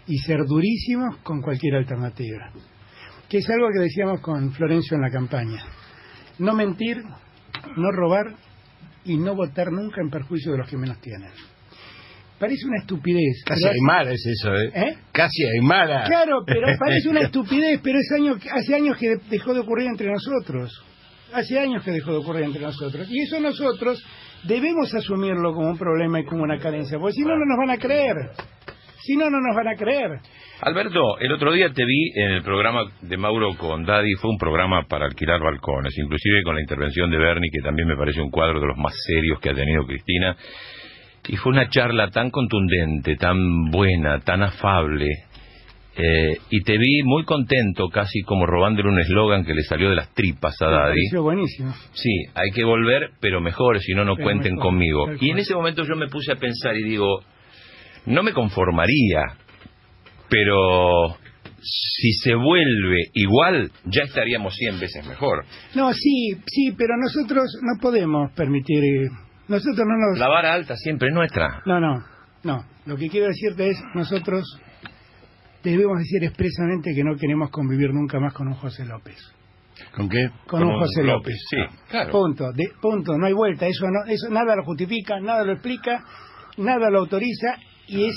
y ser durísimos con cualquier alternativa. Que es algo que decíamos con Florencio en la campaña. No mentir, no robar y no votar nunca en perjuicio de los que menos tienen. Parece una estupidez. Casi Aymara es eso, ¿eh? Casi Aymara. Claro, pero parece una estupidez, pero hace años que dejó de ocurrir entre nosotros. Y eso nosotros debemos asumirlo como un problema y como una carencia, porque si no, no nos van a creer. No nos van a creer. Alberto, el otro día te vi en el programa de Mauro con Daddy, fue un programa para alquilar balcones, inclusive con la intervención de Bernie, que también me parece un cuadro de los más serios que ha tenido Cristina, y fue una charla tan contundente, tan buena, tan afable, y te vi muy contento, casi como robándole un eslogan que le salió de las tripas a Daddy. Me pareció buenísimo. Sí, hay que volver, pero mejor, si no, no cuenten conmigo. Y en ese momento yo me puse a pensar y digo, no me conformaría, pero si se vuelve igual, ya estaríamos 100 veces mejor. No, sí, pero nosotros no podemos permitir, nosotros no nos... La vara alta siempre es nuestra. No, lo que quiero decirte es, nosotros debemos decir expresamente que no queremos convivir nunca más con un José López. ¿Con qué? Con un José López. Sí, claro. Punto, no hay vuelta, eso nada lo justifica, nada lo explica, nada lo autoriza, y es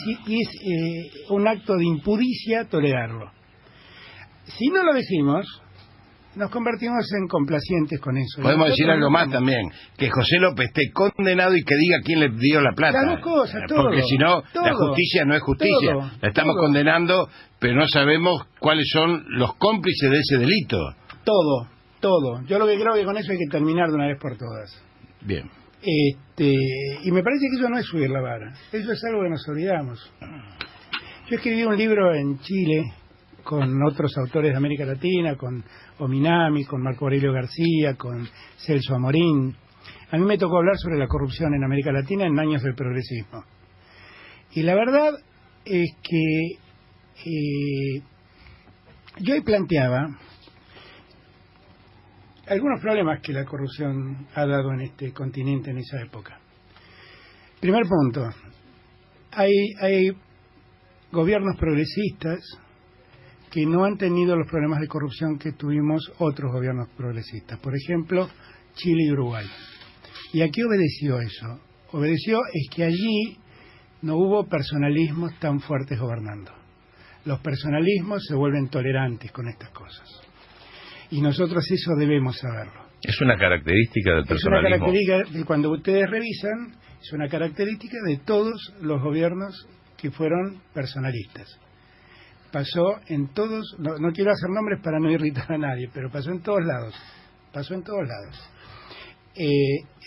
un acto de impudicia tolerarlo. Si no lo decimos, nos convertimos en complacientes con eso. Podemos decir algo más también, que José López esté condenado y que diga quién le dio la plata. Las dos cosas, todo. Porque si no, la justicia no es justicia. La estamos condenando, pero no sabemos cuáles son los cómplices de ese delito. Todo. Yo lo que creo que con eso hay que terminar de una vez por todas. Bien. Y me parece que eso no es subir la vara, eso es algo que nos olvidamos. Yo escribí un libro en Chile con otros autores de América Latina, con Ominami, con Marco Aurelio García, con Celso Amorín. A mí me tocó hablar sobre la corrupción en América Latina en años del progresismo. Y la verdad es que yo ahí planteaba algunos problemas que la corrupción ha dado en este continente en esa época. Primer punto, hay gobiernos progresistas que no han tenido los problemas de corrupción que tuvimos otros gobiernos progresistas, por ejemplo, Chile y Uruguay. ¿Y a qué obedeció eso? Obedeció es que allí no hubo personalismos tan fuertes gobernando. Los personalismos se vuelven tolerantes con estas cosas. Y nosotros eso debemos saberlo. Es una característica del personalismo. Es una característica, de cuando ustedes revisan, es una característica de todos los gobiernos que fueron personalistas. Pasó en todos, no quiero hacer nombres para no irritar a nadie, pero pasó en todos lados.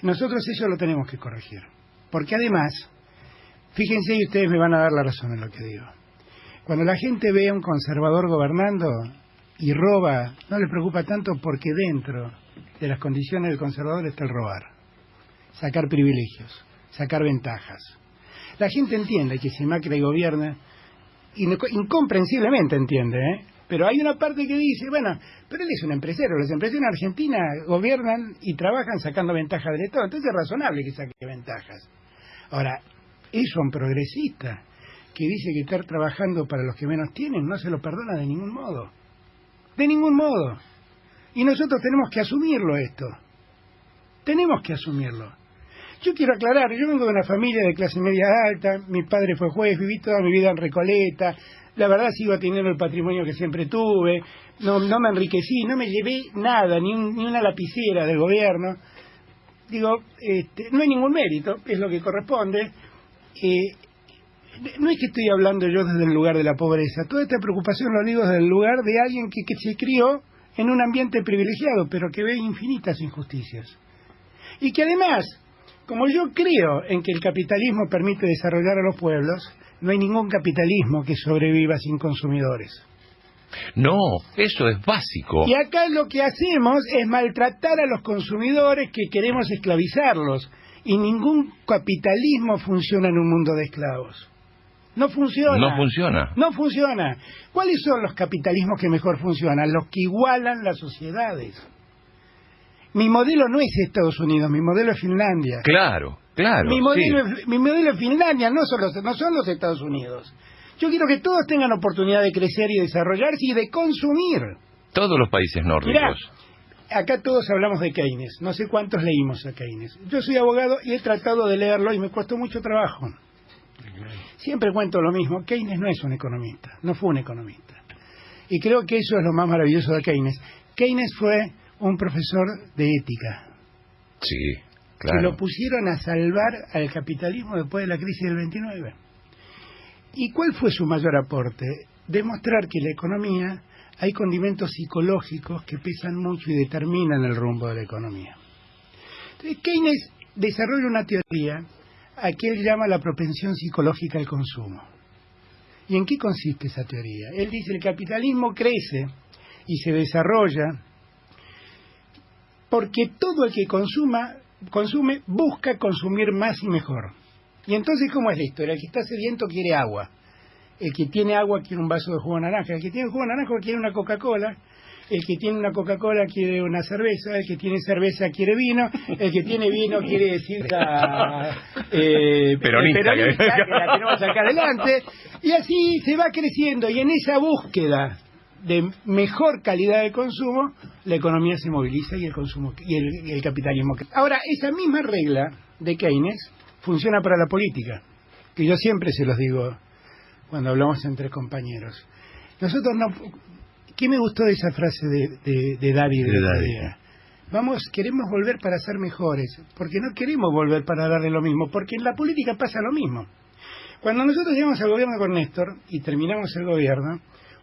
Nosotros eso lo tenemos que corregir. Porque además, fíjense y ustedes me van a dar la razón en lo que digo. Cuando la gente ve a un conservador gobernando y roba, no le preocupa tanto porque dentro de las condiciones del conservador está el robar, sacar privilegios, sacar ventajas. La gente entiende que si Macri gobierna, incomprensiblemente entiende, pero hay una parte que dice, bueno, pero él es un empresario, los empresarios en Argentina gobiernan y trabajan sacando ventajas de todo, entonces es razonable que saque ventajas. Ahora, eso a un progresista que dice que estar trabajando para los que menos tienen no se lo perdona de ningún modo. De ningún modo. Y nosotros tenemos que asumirlo esto. Tenemos que asumirlo. Yo quiero aclarar, yo vengo de una familia de clase media alta, mi padre fue juez, viví toda mi vida en Recoleta, la verdad sigo teniendo el patrimonio que siempre tuve, no me enriquecí, no me llevé nada, ni una lapicera del gobierno. Digo, no hay ningún mérito, es lo que corresponde. No es que estoy hablando yo desde el lugar de la pobreza, toda esta preocupación lo digo desde el lugar de alguien que se crió en un ambiente privilegiado, pero que ve infinitas injusticias. Y que además, como yo creo en que el capitalismo permite desarrollar a los pueblos, no hay ningún capitalismo que sobreviva sin consumidores. No, eso es básico. Y acá lo que hacemos es maltratar a los consumidores que queremos esclavizarlos. Y ningún capitalismo funciona en un mundo de esclavos. No funciona. No funciona. No funciona. ¿Cuáles son los capitalismos que mejor funcionan? Los que igualan las sociedades. Mi modelo no es Estados Unidos, mi modelo es Finlandia. Claro. Mi modelo es Finlandia, no son los Estados Unidos. Yo quiero que todos tengan oportunidad de crecer y desarrollarse y de consumir. Todos los países nórdicos. Mirá, acá todos hablamos de Keynes, no sé cuántos leímos a Keynes. Yo soy abogado y he tratado de leerlo y me costó mucho trabajo. Siempre cuento lo mismo, Keynes no es un economista, no fue un economista. Y creo que eso es lo más maravilloso de Keynes. Keynes fue un profesor de ética. Sí, claro. Que lo pusieron a salvar al capitalismo después de la crisis del 29. ¿Y cuál fue su mayor aporte? Demostrar que en la economía hay condimentos psicológicos que pesan mucho y determinan el rumbo de la economía. Entonces, Keynes desarrolla una teoría a que él llama la propensión psicológica al consumo. ¿Y en qué consiste esa teoría? Él dice que el capitalismo crece y se desarrolla porque todo el que consume busca consumir más y mejor. Y entonces, ¿cómo es la historia? El que está sediento quiere agua. El que tiene agua quiere un vaso de jugo de naranja. El que tiene jugo de naranja quiere una Coca-Cola. El que tiene una Coca-Cola quiere una cerveza. El que tiene cerveza quiere vino. El que tiene vino quiere cinta peronista, que la tenemos acá adelante. Y así se va creciendo. Y en esa búsqueda de mejor calidad de consumo, la economía se moviliza y el capitalismo. Ahora, esa misma regla de Keynes funciona para la política, que yo siempre se los digo cuando hablamos entre compañeros. Nosotros no... ¿Qué me gustó de esa frase de David? Queremos volver para ser mejores, porque no queremos volver para darle lo mismo, porque en la política pasa lo mismo. Cuando nosotros llegamos al gobierno con Néstor y terminamos el gobierno,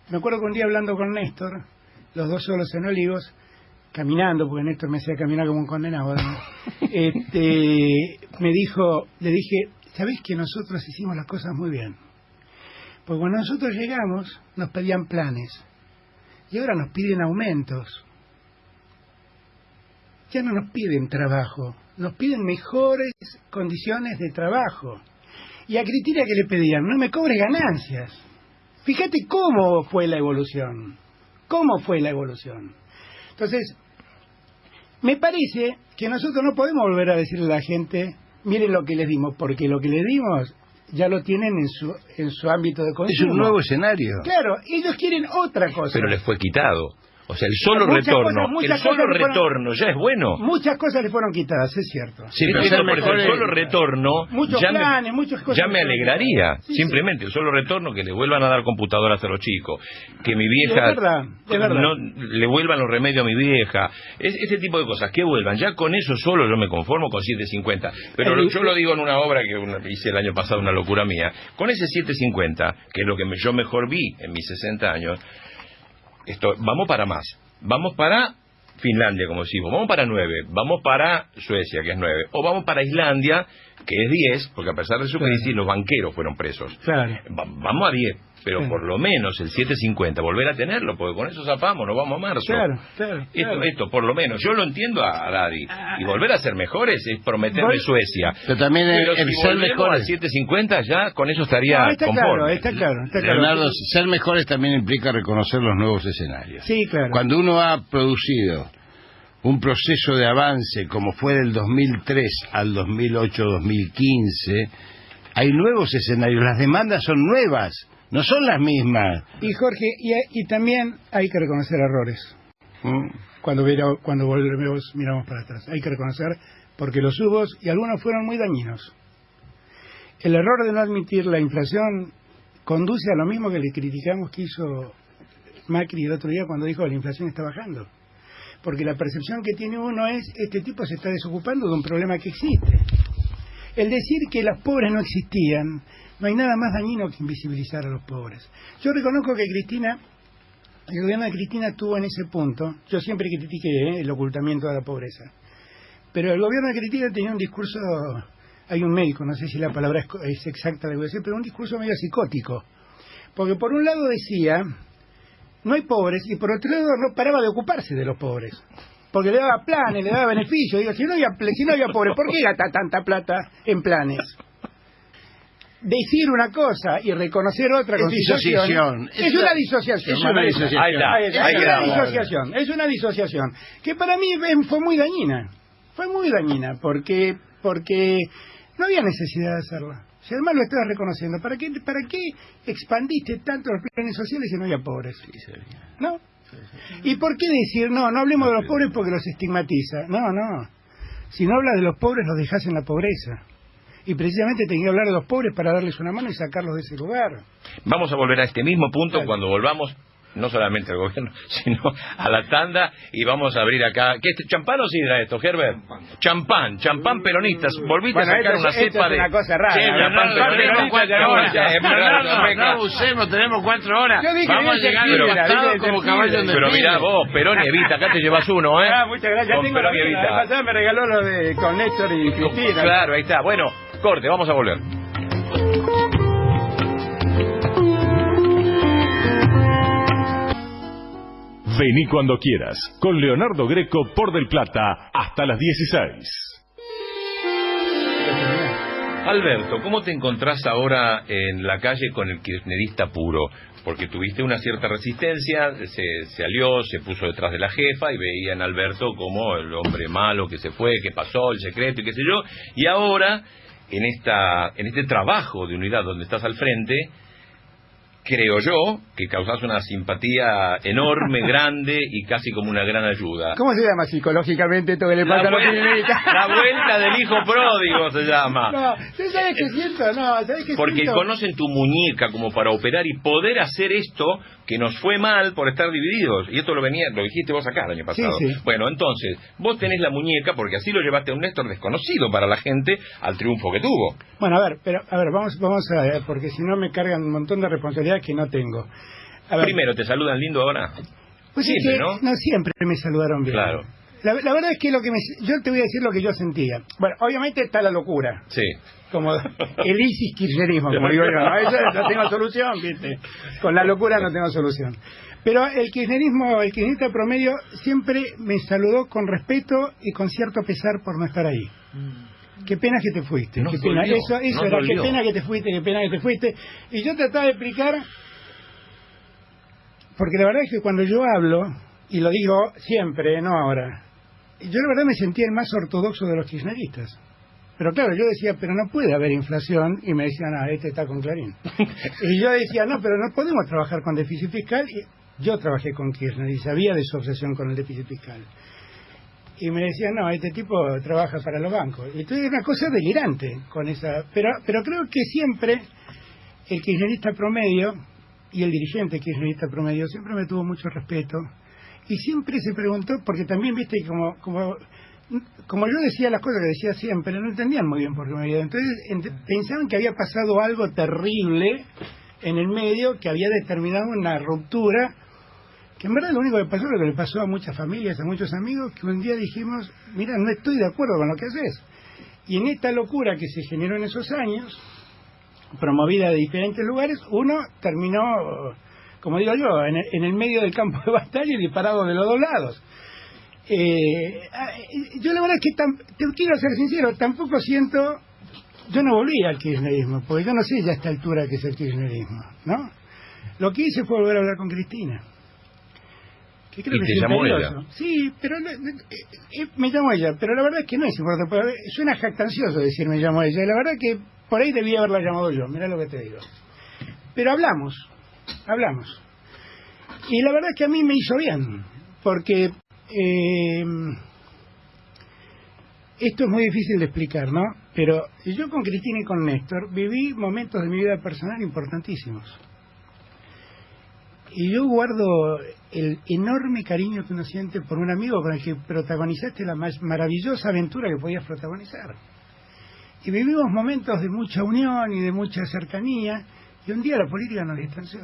me acuerdo que un día hablando con Néstor, los dos solos en Olivos, caminando, porque Néstor me hacía caminar como un condenado, ¿no? Le dije, ¿sabés que nosotros hicimos las cosas muy bien? Porque cuando nosotros llegamos, nos pedían planes, y ahora nos piden aumentos. Ya no nos piden trabajo, nos piden mejores condiciones de trabajo. Y a Cristina, ¿qué le pedían? No me cobres ganancias. Fíjate cómo fue la evolución. Entonces, me parece que nosotros no podemos volver a decirle a la gente, miren lo que les dimos, porque lo que les dimos ya lo tienen en su ámbito de consumo. Es un nuevo escenario. Claro, ellos quieren otra cosa. Pero les fue quitado. O sea, el solo Muchas retorno, cosas- muchas el solo cosas le fueron- retorno ya es bueno. Muchas cosas le fueron quitadas, es cierto. Sí, pero Esto, ser por eso, mejor el es- solo retorno Muchos ya, planes, muchas cosas ya me que fueron alegraría, quitadas. Sí, simplemente el solo retorno, que le vuelvan a dar computadoras a los chicos, que mi Es vieja verdad, es verdad. no le vuelvan los remedios a mi vieja, ese tipo de cosas, que vuelvan, ya con eso solo yo me conformo con 7.50, pero yo lo digo en una obra que hice el año pasado, una locura mía, con ese 7.50, que es lo que yo mejor vi en mis 60 años, vamos para más, vamos para Finlandia, como decimos, vamos para 9, vamos para Suecia, que es 9, o vamos para Islandia, que es 10, porque a pesar de su crisis los banqueros fueron presos. Claro. Vamos a 10, pero Claro. por lo menos el 7.50, volver a tenerlo, porque con eso zafamos, nos vamos a marzo. Claro. Esto, por lo menos, yo lo entiendo a Daddy, y volver a ser mejores es prometerme Suecia. Pero también Pero el si ser volvemos mejores. al 7.50, ya con eso estaría No, está conforme. claro, está claro. Leonardo, ser mejores también implica reconocer los nuevos escenarios. Sí, claro. Cuando uno ha producido un proceso de avance como fue del 2003 al 2008-2015, hay nuevos escenarios, las demandas son nuevas, no son las mismas. Y Jorge, y también hay que reconocer errores. Cuando miramos para atrás, hay que reconocer, porque los hubo y algunos fueron muy dañinos. El error de no admitir la inflación conduce a lo mismo que le criticamos que hizo Macri el otro día cuando dijo que la inflación está bajando. Porque la percepción que tiene uno es, este tipo se está desocupando de un problema que existe. El decir que los pobres no existían, no hay nada más dañino que invisibilizar a los pobres. Yo reconozco que el gobierno de Cristina estuvo en ese punto. Yo siempre critiqué el ocultamiento de la pobreza. Pero el gobierno de Cristina tenía un discurso, hay un médico, no sé si la palabra es exacta, le voy a decir, pero un discurso medio psicótico. Porque por un lado decía, no hay pobres, y por otro lado no paraba de ocuparse de los pobres. Porque le daba planes, le daba beneficios. Digo, si no había pobres, ¿por qué gasta tanta plata en planes? Decir una cosa y reconocer otra con disociación. Es una disociación. Es una disociación. Ahí está, Es ahí una está. disociación. Es una disociación. Que para mí fue muy dañina. Fue muy dañina porque no había necesidad de hacerla. Si además lo estabas reconociendo, ¿para qué expandiste tanto los planes sociales si no había pobres? ¿No? ¿Y por qué decir, no hablemos de los pobres porque los estigmatiza? No. Si no hablas de los pobres, los dejas en la pobreza. Y precisamente tenía que hablar de los pobres para darles una mano y sacarlos de ese lugar. Vamos a volver a este mismo punto Claro. cuando volvamos, no solamente al gobierno, sino a la tanda, y vamos a abrir acá. ¿Qué es champán o sidra esto, Herbert? Champán peronistas. Volviste a sacar una cepa de... una cosa rara. Sí, champán peronista. No abusemos, tenemos 4 horas. Yo dije, vamos a bien llegar Shakira, levantados bien como Shakira. caballo en Pero desfile. mirá vos, Perón y Evita, acá te llevas uno, ¿eh? Muchas gracias. Con Tengo la Perón y vez Evita. pasada me regaló lo de con Néstor y Cristina. Claro, ahí está. Bueno, corte, vamos a volver. Vení cuando quieras, con Leonardo Greco por Del Plata, hasta las 16. Alberto, ¿cómo te encontrás ahora en la calle con el kirchnerista puro? Porque tuviste una cierta resistencia, se alió, se puso detrás de la jefa y veían a Alberto como el hombre malo que se fue, que pasó, el secreto y qué sé yo. Y ahora, en este trabajo de unidad donde estás al frente, creo yo que causás una simpatía enorme, grande y casi como una gran ayuda. ¿Cómo se llama psicológicamente esto que le pasa a los kirchneristas? La vuelta del hijo pródigo se llama. No, ¿sabes qué siento? No, ¿sabes qué Porque siento? conocen tu muñeca como para operar y poder hacer esto que nos fue mal por estar divididos. Y esto lo dijiste vos acá el año pasado. Sí. Bueno, entonces, vos tenés la muñeca porque así lo llevaste a un Néstor desconocido para la gente al triunfo que tuvo. Bueno, a ver, vamos a ver, porque si no me cargan un montón de responsabilidades que no tengo. A ver, Primero, ¿te saludan lindo ahora? pues siempre, es que ¿no? no siempre me saludaron bien. Claro. La verdad es que yo te voy a decir lo que yo sentía. Bueno, obviamente está la locura. Sí. Como el ISIS kirchnerismo, como digo yo, ¿no? Eso no tengo solución, ¿viste? Con la locura no tengo solución. Pero el kirchnerista promedio siempre me saludó con respeto y con cierto pesar por no estar ahí. Qué pena que te fuiste. Nos Qué pena. dolió, Eso nos era, dolió. qué pena que te fuiste, qué pena que te fuiste. Y yo trataba de explicar, porque la verdad es que cuando yo hablo, y lo digo siempre, no ahora, yo la verdad me sentía el más ortodoxo de los kirchneristas. Pero claro, yo decía, pero no puede haber inflación, y me decían, este está con Clarín. Y yo decía, no, pero no podemos trabajar con déficit fiscal, yo trabajé con Kirchner y sabía de su obsesión con el déficit fiscal. Y me decían, no, este tipo trabaja para los bancos. Y entonces es una cosa delirante con esa... Pero creo que siempre el kirchnerista promedio y el dirigente kirchnerista promedio siempre me tuvo mucho respeto. Y siempre se preguntó, porque también, viste, como yo decía las cosas que decía siempre, no entendían muy bien por qué me había ido. Entonces pensaban que había pasado algo terrible en el medio, que había determinado una ruptura, que en verdad lo único que pasó es lo que le pasó a muchas familias, a muchos amigos, que un día dijimos, mira, no estoy de acuerdo con lo que haces. Y en esta locura que se generó en esos años, promovida de diferentes lugares, uno terminó, como digo yo, en el medio del campo de batalla y disparado de los dos lados. Yo la verdad es que te quiero ser sincero, tampoco siento, yo no volví al kirchnerismo, porque yo no sé ya a esta altura qué es el kirchnerismo, ¿no? Lo que hice fue volver a hablar con Cristina. Que creo que te llamó ella. Sí, pero me llamó ella, pero la verdad es que no es importante. Suena jactancioso decir me llamó ella, y la verdad es que por ahí debía haberla llamado yo, mirá lo que te digo. Pero hablamos. Y la verdad es que a mí me hizo bien, porque esto es muy difícil de explicar, ¿no? Pero yo con Cristina y con Néstor viví momentos de mi vida personal importantísimos. Y yo guardo el enorme cariño que uno siente por un amigo con el que protagonizaste la más maravillosa aventura que podías protagonizar. Y vivimos momentos de mucha unión y de mucha cercanía, y un día la política nos distanció.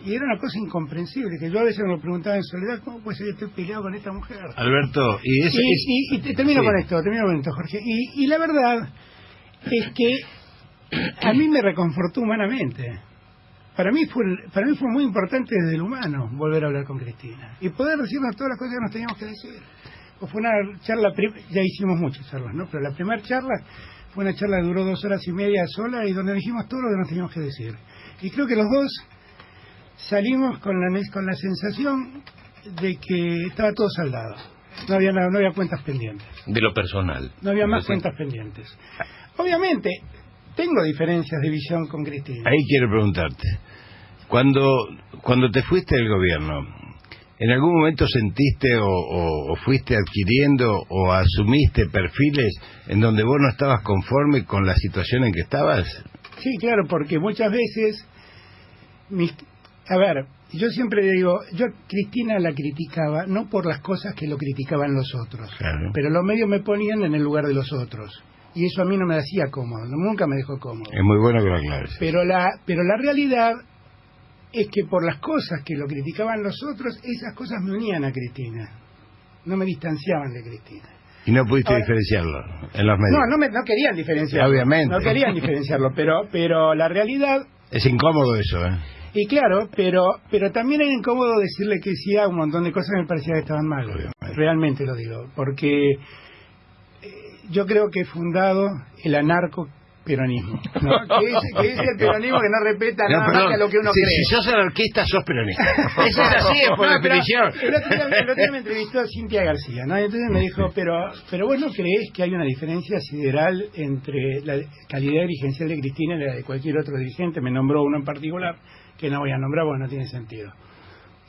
Y era una cosa incomprensible, que yo a veces me lo preguntaba en soledad, ¿cómo puede ser que estoy peleado con esta mujer? Alberto, y termino con esto, Jorge. Y la verdad es que a mí me reconfortó humanamente. Para mí fue muy importante desde el humano volver a hablar con Cristina y poder decirnos todas las cosas que nos teníamos que decir. Pues fue una charla, ya hicimos muchas charlas, ¿no? Pero la primera charla fue una charla que duró 2 horas y media sola y donde dijimos todo lo que nos teníamos que decir. Y creo que los dos salimos con la sensación de que estaba todo saldado. No había cuentas pendientes. De lo personal. No había más cuentas pendientes. Obviamente, tengo diferencias de visión con Cristina. Ahí quiero preguntarte. Cuando te fuiste del gobierno, ¿en algún momento sentiste o fuiste adquiriendo o asumiste perfiles en donde vos no estabas conforme con la situación en que estabas? Sí, claro, porque muchas veces... yo siempre le digo, yo a Cristina la criticaba, no por las cosas que lo criticaban los otros, claro, pero los medios me ponían en el lugar de los otros. Y eso a mí no me hacía cómodo, nunca me dejó cómodo. Es muy bueno que lo aclares. Pero la realidad es que por las cosas que lo criticaban los otros, esas cosas me unían a Cristina. No me distanciaban de Cristina. ¿Y no pudiste diferenciarlo en los medios? No querían diferenciarlo. Obviamente. No querían diferenciarlo, pero la realidad... Es incómodo eso, ¿eh? Y claro, pero también era incómodo decirle que sí a un montón de cosas que me parecía que estaban mal. Obviamente. Realmente lo digo, porque yo creo que he fundado el anarcoperonismo, ¿no? que es el peronismo que no respeta nada más que lo que uno cree. Si sos anarquista, sos peronista. Eso es así, es por definición. El otro día me entrevistó Cintia García, ¿no? Y entonces me dijo, pero vos no creés que hay una diferencia sideral entre la calidad dirigencial de Cristina y la de cualquier otro dirigente. Me nombró uno en particular, que no voy a nombrar porque no tiene sentido.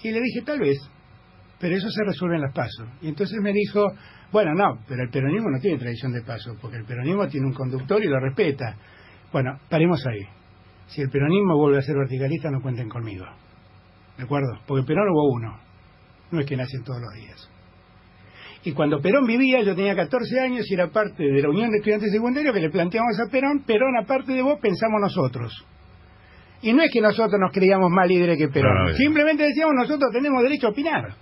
Y le dije, tal vez, pero eso se resuelve en las PASO. Y entonces me dijo, bueno, no, pero el peronismo no tiene tradición de PASO, porque el peronismo tiene un conductor y lo respeta. Bueno, paremos ahí. Si el peronismo vuelve a ser verticalista, no cuenten conmigo. ¿De acuerdo? Porque Perón hubo uno. No es que nacen todos los días. Y cuando Perón vivía, yo tenía 14 años y era parte de la Unión de Estudiantes Secundarios que le planteamos a Perón, aparte de vos, pensamos nosotros. Y no es que nosotros nos creíamos más líderes que Perón. Simplemente decíamos, nosotros tenemos derecho a opinar.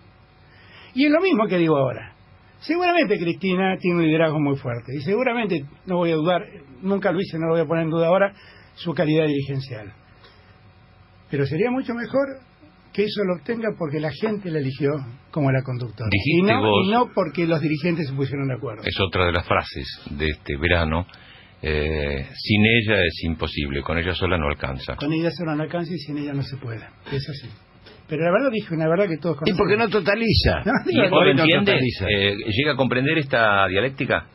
Y es lo mismo que digo ahora. Seguramente Cristina tiene un liderazgo muy fuerte. Y seguramente, no voy a dudar, nunca lo hice, no lo voy a poner en duda ahora, su calidad dirigencial. Pero sería mucho mejor que eso lo obtenga porque la gente la eligió como la conductora. Y no porque los dirigentes se pusieron de acuerdo. Es otra de las frases de este verano. Sin ella es imposible, con ella sola no alcanza. Con ella sola no alcanza y sin ella no se puede. Es así. Pero la verdad dije una verdad que todos conocen. ¿Y por qué no totaliza? ¿Y vos lo entiende? ¿Llega a comprender esta dialéctica?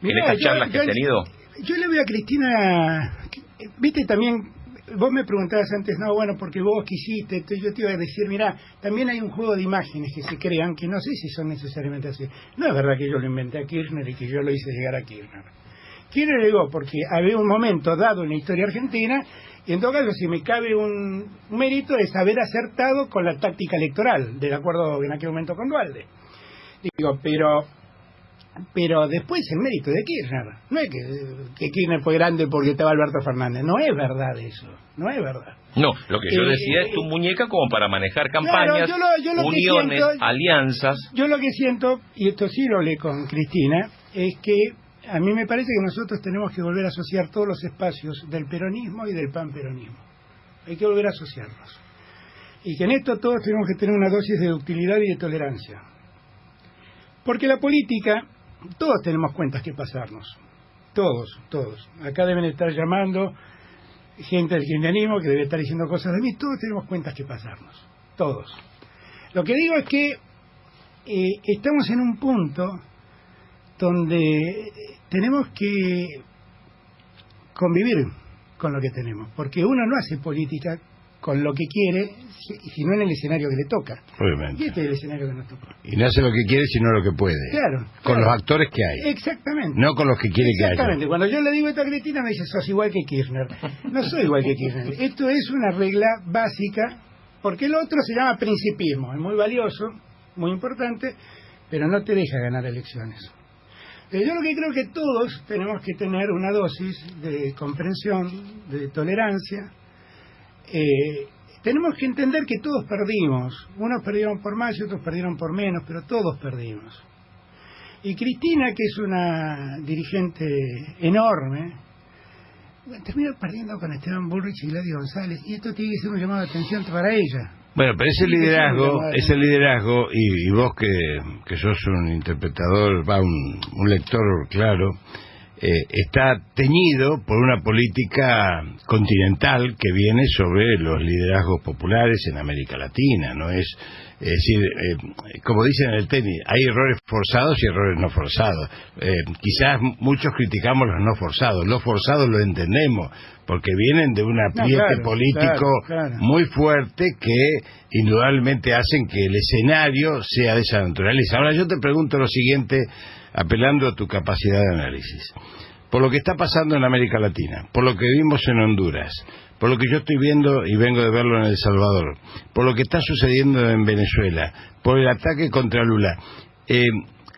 Mirá, en estas charlas que has tenido. Yo le veo a Cristina, viste también, vos me preguntabas antes, no, bueno, porque vos quisiste, entonces yo te iba a decir, mirá, también hay un juego de imágenes que se crean que no sé si son necesariamente así. No es verdad que yo lo inventé a Kirchner y que yo lo hice llegar a Kirchner. Kirchner llegó porque había un momento dado en la historia argentina, y en todo caso, si me cabe un mérito, es haber acertado con la táctica electoral, del acuerdo en aquel momento con Duhalde. Digo, pero después el mérito de Kirchner. No es que Kirchner fue grande porque estaba Alberto Fernández. No es verdad eso. No es verdad. No, lo que yo decía es tu muñeca como para manejar campañas, claro, yo lo uniones, siento, alianzas. Yo lo que siento, y esto sí lo hablé con Cristina, es que a mí me parece que nosotros tenemos que volver a asociar todos los espacios del peronismo y del panperonismo. Hay que volver a asociarlos. Y que en esto todos tenemos que tener una dosis de ductilidad y de tolerancia. Porque la política, todos tenemos cuentas que pasarnos. Todos. Acá deben estar llamando gente del kirchnerismo que debe estar diciendo cosas de mí. Todos tenemos cuentas que pasarnos. Todos. Lo que digo es que estamos en un punto donde tenemos que convivir con lo que tenemos. Porque uno no hace política con lo que quiere, sino en el escenario que le toca. Obviamente. Y este es el escenario que nos toca. Y no hace lo que quiere, sino lo que puede. Claro. Con los actores que hay. Exactamente. No con los que quiere que haya. Exactamente. Cuando yo le digo esto a Cristina, me dice, sos igual que Kirchner. No soy igual que Kirchner. Esto es una regla básica, porque el otro se llama principismo. Es muy valioso, muy importante, pero no te deja ganar elecciones. Yo lo que creo que todos tenemos que tener una dosis de comprensión, de tolerancia. Tenemos que entender que todos perdimos. Unos perdieron por más y otros perdieron por menos, pero todos perdimos. Y Cristina, que es una dirigente enorme, terminó perdiendo con Esteban Bullrich y Gladys González, y esto tiene que ser un llamado de atención para ella. Bueno, pero ese liderazgo, y vos que sos un interpretador, un lector claro, está teñido por una política continental que viene sobre los liderazgos populares en América Latina. No es decir, como dicen en el tenis, hay errores forzados y errores no forzados. Quizás muchos criticamos los no forzados lo entendemos, porque vienen de un apriete político muy fuerte que indudablemente hacen que el escenario sea de esa naturaleza. Ahora yo te pregunto lo siguiente, apelando a tu capacidad de análisis. Por lo que está pasando en América Latina, por lo que vimos en Honduras, por lo que yo estoy viendo y vengo de verlo en El Salvador, por lo que está sucediendo en Venezuela, por el ataque contra Lula,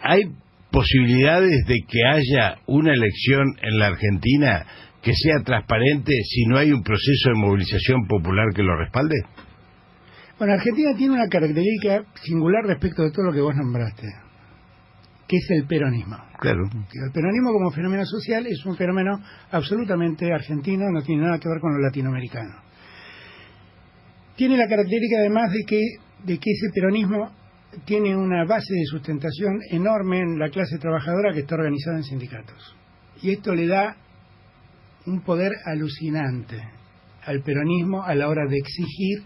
¿hay posibilidades de que haya una elección en la Argentina que sea transparente si no hay un proceso de movilización popular que lo respalde? Bueno, Argentina tiene una característica singular respecto de todo lo que vos nombraste, que es el peronismo. Claro. El peronismo como fenómeno social es un fenómeno absolutamente argentino, no tiene nada que ver con lo latinoamericano. Tiene la característica además de que ese peronismo tiene una base de sustentación enorme en la clase trabajadora que está organizada en sindicatos. Y esto le da un poder alucinante al peronismo a la hora de exigir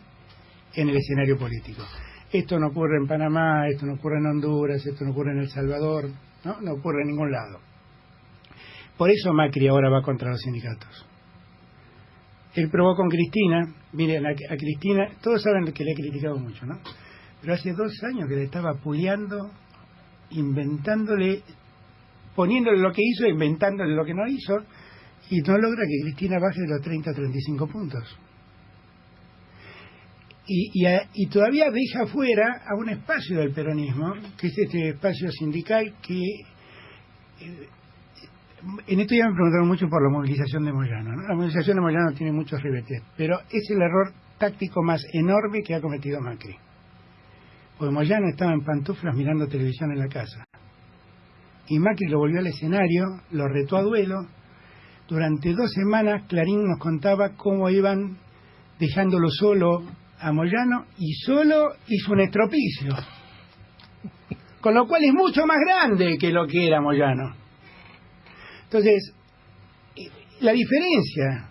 en el escenario político. Esto no ocurre en Panamá, esto no ocurre en Honduras, esto no ocurre en El Salvador, no ocurre en ningún lado. Por eso Macri ahora va contra los sindicatos. Él probó con Cristina, miren, a Cristina, todos saben que le he criticado mucho, ¿no? Pero hace 2 años que le estaba apoyando, inventándole, poniéndole lo que hizo, inventándole lo que no hizo, y no logra que Cristina baje de los 30 a 35 puntos. Y todavía deja fuera a un espacio del peronismo, que es este espacio sindical que... en esto ya me preguntaron mucho por la movilización de Moyano, ¿no? La movilización de Moyano tiene muchos ribetes, pero es el error táctico más enorme que ha cometido Macri. Porque Moyano estaba en pantuflas mirando televisión en la casa. Y Macri lo volvió al escenario, lo retó a duelo. Durante 2 semanas Clarín nos contaba cómo iban dejándolo solo a Moyano, y solo hizo un estropicio, con lo cual es mucho más grande que lo que era Moyano. Entonces, la diferencia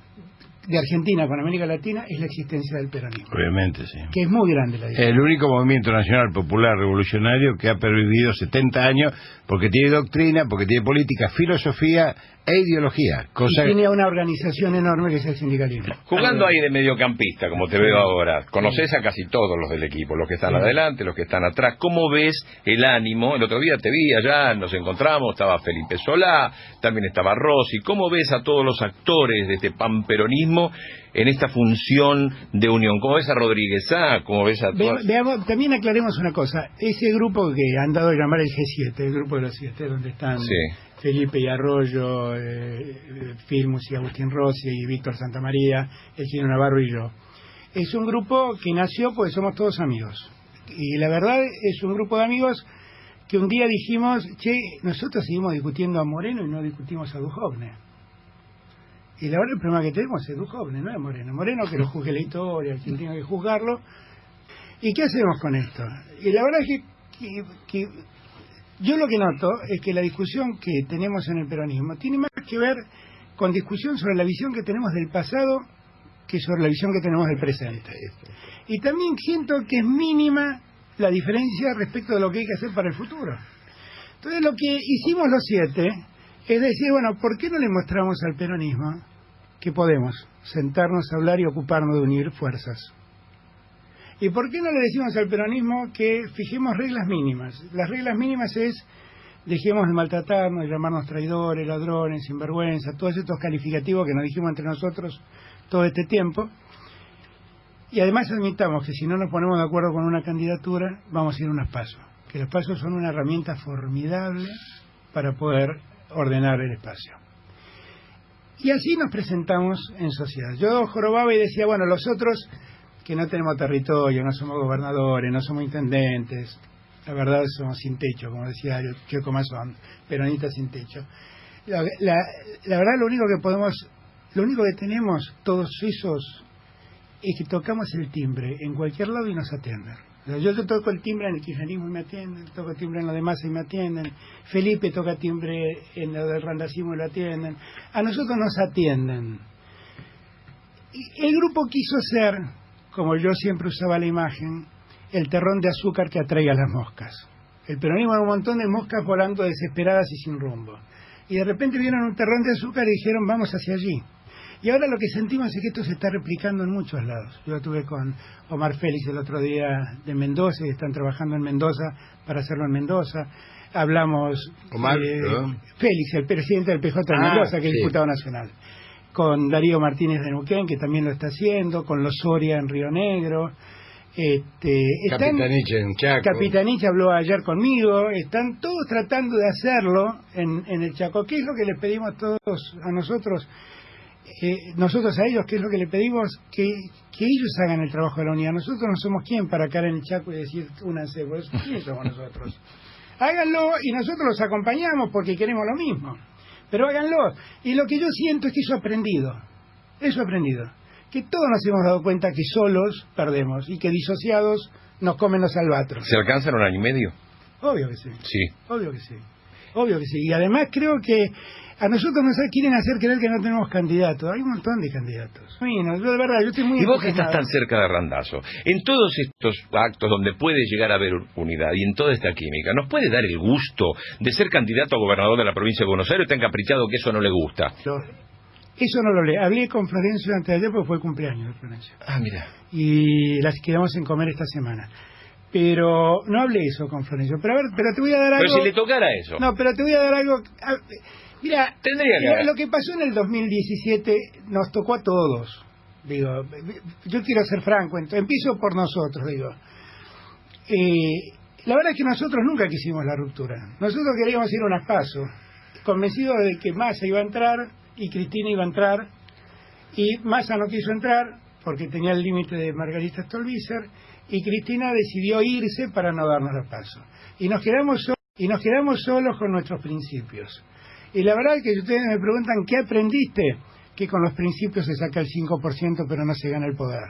de Argentina con América Latina es la existencia del peronismo. Obviamente, sí. Que es muy grande la diferencia. El único movimiento nacional popular revolucionario que ha pervivido 70 años porque tiene doctrina, porque tiene política, filosofía e ideología. Y tiene una organización enorme que es el sindicalismo. Jugando ahí de mediocampista, como te veo ahora, conoces a casi todos los del equipo, los que están adelante, los que están atrás. ¿Cómo ves el ánimo? El otro día te vi allá, nos encontramos, estaba Felipe Solá, también estaba Rossi. ¿Cómo ves a todos los actores de este panperonismo en esta función de unión? ¿Cómo ves a Rodríguez Sá? ¿Cómo ves a todos? Veamos, también aclaremos una cosa. Ese grupo que han dado a llamar el G7, el grupo de los 7, donde están Felipe y Arroyo, Filmus y Agustín Rossi y Víctor Santamaría, el Chino Navarro y yo. Es un grupo que nació porque somos todos amigos. Y la verdad es un grupo de amigos que un día dijimos, che, nosotros seguimos discutiendo a Moreno y no discutimos a Duhovne. Y la verdad el problema que tenemos es Duhovne, no es Moreno. Moreno que lo juzgue la historia, quien tenga que juzgarlo. ¿Y qué hacemos con esto? Y la verdad es que yo lo que noto es que la discusión que tenemos en el peronismo tiene más que ver con discusión sobre la visión que tenemos del pasado que sobre la visión que tenemos del presente. Y también siento que es mínima la diferencia respecto de lo que hay que hacer para el futuro. Entonces lo que hicimos los 7 es decir, bueno, ¿por qué no le mostramos al peronismo que podemos sentarnos a hablar y ocuparnos de unir fuerzas? ¿Y por qué no le decimos al peronismo que fijemos reglas mínimas? Las reglas mínimas es, dejemos de maltratarnos, de llamarnos traidores, ladrones, sinvergüenza, todos estos calificativos que nos dijimos entre nosotros todo este tiempo. Y además admitamos que si no nos ponemos de acuerdo con una candidatura, vamos a ir a unas PASO. Que los PASO son una herramienta formidable para poder ordenar el espacio. Y así nos presentamos en sociedad. Yo jorobaba y decía, bueno, los otros que no tenemos territorio, no somos gobernadores, no somos intendentes, la verdad somos sin techo, como decía Kioco Mazón, peronistas sin techo. La verdad lo único que tenemos todos esos es que tocamos el timbre en cualquier lado y nos atienden. Yo toco el timbre en el kirchnerismo y me atienden, toco el timbre en lo demás y me atienden, Felipe toca timbre en lo del randacismo y lo atienden, a nosotros nos atienden. Y el grupo quiso ser, como yo siempre usaba la imagen, el terrón de azúcar que atraiga a las moscas. El peronismo era un montón de moscas volando desesperadas y sin rumbo. Y de repente vieron un terrón de azúcar y dijeron, vamos hacia allí. Y ahora lo que sentimos es que esto se está replicando en muchos lados. Yo estuve con Omar Félix el otro día de Mendoza y están trabajando en Mendoza para hacerlo en Mendoza. Hablamos Félix, el presidente del PJ de Mendoza, que es diputado nacional. Con Darío Martínez de Neuquén, que también lo está haciendo, con Los Soria en Río Negro. Capitanich en Chaco. Capitanich habló ayer conmigo. Están todos tratando de hacerlo en el Chaco. ¿Qué es lo que les pedimos todos a nosotros? Nosotros a ellos, ¿qué es lo que le pedimos? Que ellos hagan el trabajo de la unidad. Nosotros no somos quien para caer en el Chaco y decir, únanse, pues, ¿quiénes somos nosotros? Háganlo y nosotros los acompañamos porque queremos lo mismo. Pero háganlo. Y lo que yo siento es que eso he aprendido. Que todos nos hemos dado cuenta que solos perdemos y que disociados nos comen los albatros. ¿Se alcanza en 1 año y medio? Obvio que sí. Sí. Obvio que sí. Y además creo que a nosotros nos quieren hacer creer que no tenemos candidatos. Hay un montón de candidatos. Bueno, yo de verdad, yo estoy muy... Y vos que estás tan cerca de Randazzo, en todos estos actos donde puede llegar a haber unidad y en toda esta química, ¿nos puede dar el gusto de ser candidato a gobernador de la provincia de Buenos Aires? ¿Está encaprichado que eso no le gusta? Eso no lo leí. Hablé con Florencio antes de ayer porque fue el cumpleaños de Florencio. Mira. Y las quedamos en comer esta semana. Pero no hablé eso con Florencio. Pero a ver, te voy a dar algo... Pero si le tocara eso. No, pero te voy a dar algo... Mira, tendría que... lo que pasó en el 2017 nos tocó a todos. Digo, yo quiero ser franco, empiezo por nosotros, digo. La verdad es que nosotros nunca quisimos la ruptura. Nosotros queríamos ir a unas PASO, convencidos de que Massa iba a entrar y Cristina iba a entrar, y Massa no quiso entrar porque tenía el límite de Margarita Stolbizer, y Cristina decidió irse para no darnos la PASO. Y nos quedamos solos con nuestros principios. Y la verdad es que si ustedes me preguntan ¿qué aprendiste? Que con los principios se saca el 5% pero no se gana el poder.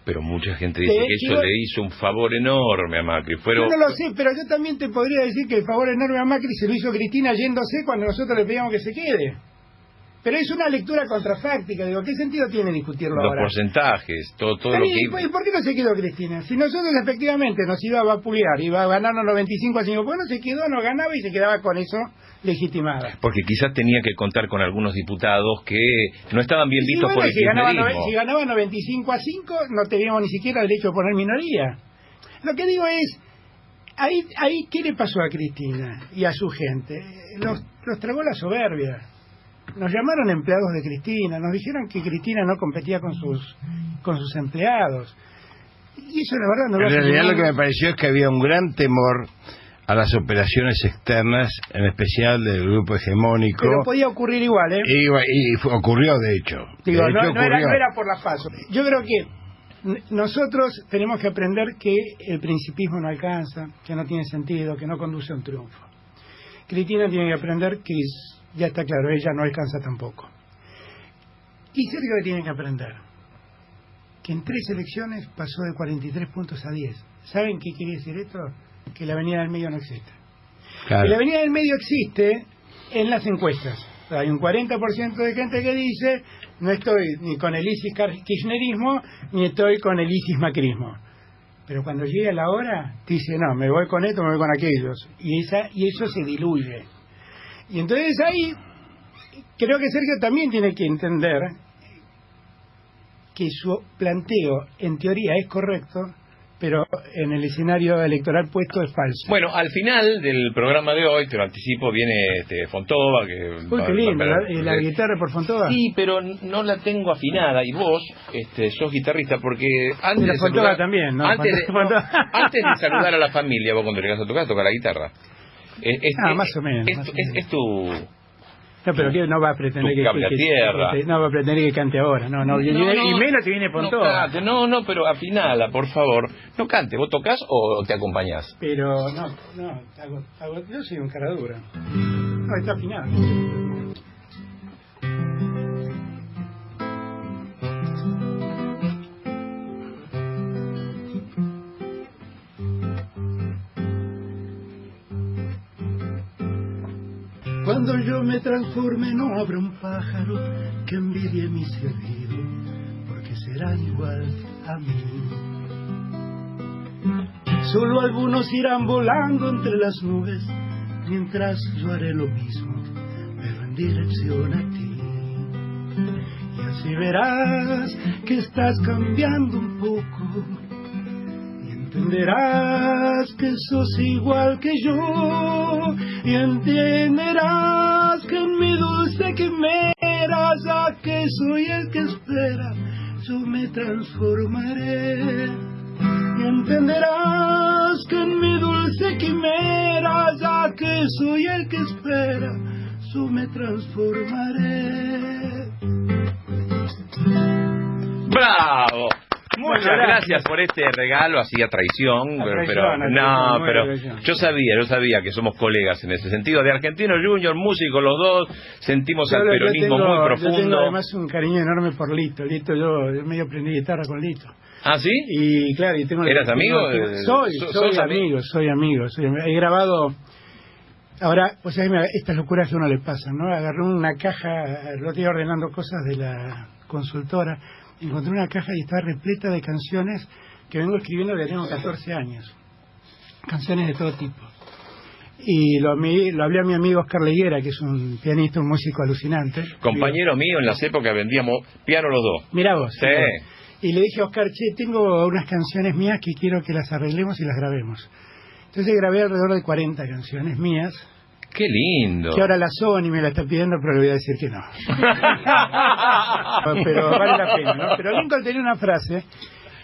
Pero mucha gente dice que eso le hizo un favor enorme a Macri. Yo no lo sé, pero yo también te podría decir que el favor enorme a Macri se lo hizo Cristina yéndose cuando nosotros le pedíamos que se quede. Pero es una lectura contrafáctica. Digo, ¿qué sentido tiene discutirlo Los ahora? porcentajes, todo lo que... ¿Y por qué no se quedó Cristina? Si nosotros efectivamente nos iba a vapulear, iba a ganarnos 95-5, ¿por qué no se quedó? No ganaba y se quedaba con eso legitimada. Porque quizás tenía que contar con algunos diputados que no estaban bien vistos por el kirchnerismo. Si ganaba 95-5, no teníamos ni siquiera derecho a poner minoría. Lo que digo es, ahí ¿qué le pasó a Cristina y a su gente? Los tragó la soberbia. Nos llamaron empleados de Cristina, nos dijeron que Cristina no competía con sus empleados. Y eso la verdad no lo hace. En realidad lo que me pareció es que había un gran temor a las operaciones externas, en especial del grupo hegemónico. Pero podía ocurrir igual, ¿eh? Y ocurrió, de hecho. Digo, de hecho, no era por la paso. Yo creo que nosotros tenemos que aprender que el principismo no alcanza, que no tiene sentido, que no conduce a un triunfo. Cristina tiene que aprender que ya está claro, ella no alcanza tampoco. Y Sergio que tiene que aprender que en 3 elecciones pasó de 43 puntos a 10. ¿Saben qué quiere decir esto? Que la avenida del medio no existe. Claro. Y la avenida del medio existe en las encuestas. Hay un 40% de gente que dice no estoy ni con el ISIS kirchnerismo ni estoy con el ISIS macrismo. Pero cuando llega la hora, dice no, me voy con esto, me voy con aquellos. Y eso se diluye. Y entonces ahí creo que Sergio también tiene que entender que su planteo en teoría es correcto, pero en el escenario electoral puesto es falso. Bueno, al final del programa de hoy, te lo anticipo, viene Fontova. Uy, qué lindo, la guitarra por Fontova. Sí, pero no la tengo afinada, y vos sos guitarrista, porque antes de Fontova también, ¿no? Antes de saludar a la familia, vos cuando llegas a tu casa tocas la guitarra. Más o menos. Es tu... No, pero que no va a pretender que no va a pretender que cante ahora, y menos que viene Fontova. No, pero afinala, por favor. No cante, ¿vos tocas o te acompañás? Pero yo soy un cara dura. No, está afinado. Cuando yo me transforme no habrá un pájaro que envidie mi silbido, porque serán igual a mí. Solo algunos irán volando entre las nubes, mientras yo haré lo mismo, pero en dirección a ti. Y así verás que estás cambiando un poco, y entenderás que sos igual que yo, y entenderás que en mi dulce quimera, ya que soy el que espera, yo me transformaré. Y entenderás que en mi dulce quimera, ya que soy el que espera, yo me transformaré. ¡Bravo! Muchas gracias por este regalo, así a traición, pero yo sabía que somos colegas en ese sentido. De Argentino Junior, músicos los dos, sentimos al peronismo muy profundo. Yo tengo además un cariño enorme por Lito. Yo medio aprendí guitarra con Lito. ¿Ah, sí? Y claro, ¿Eras amigo? Soy amigo. He grabado. Ahora, pues estas locuras que a uno le pasan, ¿no? Agarré una caja, lo estoy ordenando cosas de la consultora. Encontré una caja y está repleta de canciones que vengo escribiendo desde tengo 14 años. Canciones de todo tipo. Y lo hablé a mi amigo Oscar Leguera, que es un pianista, un músico alucinante. Compañero mío, en las épocas vendíamos piano los dos. Mirá vos. Sí. Y le dije a Oscar, tengo unas canciones mías que quiero que las arreglemos y las grabemos. Entonces grabé alrededor de 40 canciones mías. ¡Qué lindo! Que ahora la Sony me la está pidiendo, pero le voy a decir que no. Pero vale la pena, ¿no? Pero Lincoln tenía una frase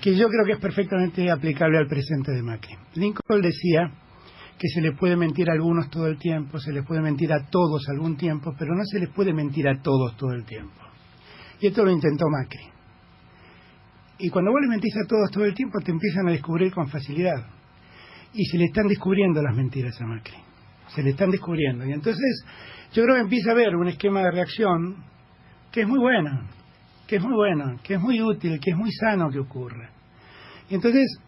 que yo creo que es perfectamente aplicable al presente de Macri. Lincoln decía que se le puede mentir a algunos todo el tiempo, se les puede mentir a todos algún tiempo, pero no se les puede mentir a todos todo el tiempo. Y esto lo intentó Macri. Y cuando vos le mentís a todos todo el tiempo, te empiezan a descubrir con facilidad. Y se le están descubriendo las mentiras a Macri. Se le están descubriendo. Y entonces yo creo que empieza a haber un esquema de reacción que es muy bueno, que es muy útil, que es muy sano que ocurra. Y entonces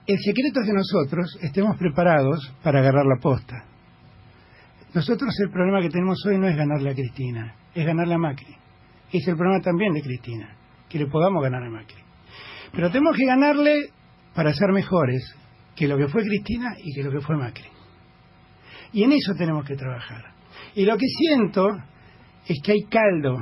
el secreto es que nosotros estemos preparados para agarrar la posta. Nosotros el problema que tenemos hoy no es ganarle a Cristina, es ganarle a Macri. Es el problema también de Cristina, que le podamos ganar a Macri. Pero tenemos que ganarle para ser mejores que lo que fue Cristina y que lo que fue Macri. Y en eso tenemos que trabajar. Y lo que siento es que hay caldo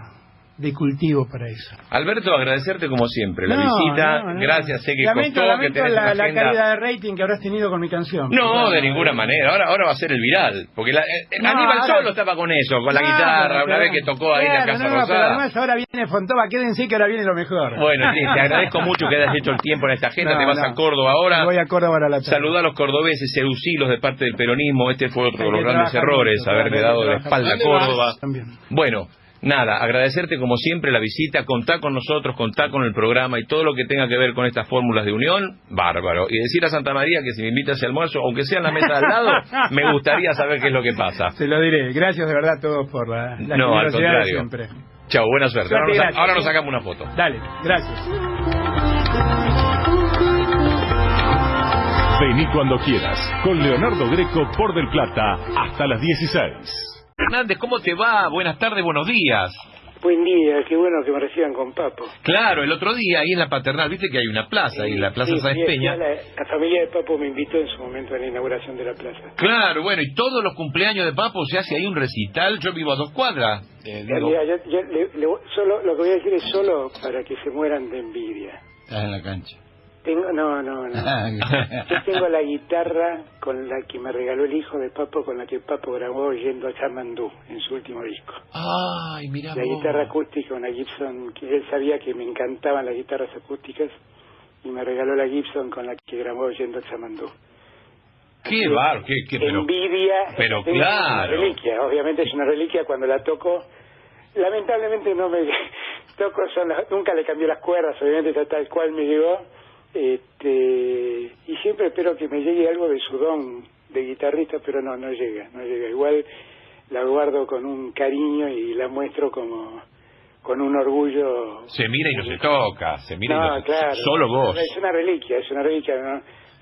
de cultivo para eso. Alberto, agradecerte como siempre la visita. Gracias, sé que lamento que tenés la agenda... calidad de rating que habrás tenido con mi canción. No, de ninguna manera. Ahora va a ser el viral. Porque Aníbal solo estaba con eso, con la guitarra, una vez que tocó ahí la Casa Rosada. Pero además ahora viene Fontova, quédense que ahora viene lo mejor. Bueno, sí, te agradezco mucho que hayas hecho el tiempo en esta agenda. Te vas a Córdoba ahora. Voy a Córdoba a la tarde. Saludá a los cordobeses, seducilos de parte del peronismo. Este fue otro de los grandes errores, haberle dado de la espalda a Córdoba. Bueno, nada, agradecerte como siempre la visita, contá con nosotros, contá con el programa y todo lo que tenga que ver con estas fórmulas de unión, bárbaro. Y decir a Santa María que si me invitas ese almuerzo, aunque sea en la mesa de al lado, me gustaría saber qué es lo que pasa. Se lo diré. Gracias de verdad a todos por la no, al contrario. Siempre. Chao, buena suerte. Ahora nos sacamos una foto. Dale, gracias. Vení cuando quieras, con Leonardo Greco por Del Plata, hasta las 16. Hernández, ¿cómo te va? Buenas tardes, buenos días. Buen día, qué bueno que me reciban con Papo. Claro, el otro día ahí en la Paternal, viste que hay una plaza, ahí en la Plaza Sáenz Peña. La familia de Papo me invitó en su momento a la inauguración de la plaza. Claro, bueno, y todos los cumpleaños de Papo se hace ahí un recital, yo vivo a 2 cuadras. Mira, solo, lo que voy a decir es solo para que se mueran de envidia. Estás en la cancha. No. Yo tengo la guitarra con la que me regaló el hijo de Papo, con la que Papo grabó Yendo a Chamandú en su último disco. Ay, mira. La guitarra acústica, una Gibson, que él sabía que me encantaban las guitarras acústicas y me regaló la Gibson con la que grabó Yendo a Chamandú. Qué barro, pero envidia. Pero claro. Es una reliquia, obviamente es una reliquia. Cuando la toco, lamentablemente no me toco, nunca le cambié las cuerdas, obviamente está tal cual me llegó. Y siempre espero que me llegue algo de su don de guitarrista, pero no llega. Igual la guardo con un cariño y la muestro como con un orgullo. Se mira y no se toca, claro, solo vos. Es una reliquia,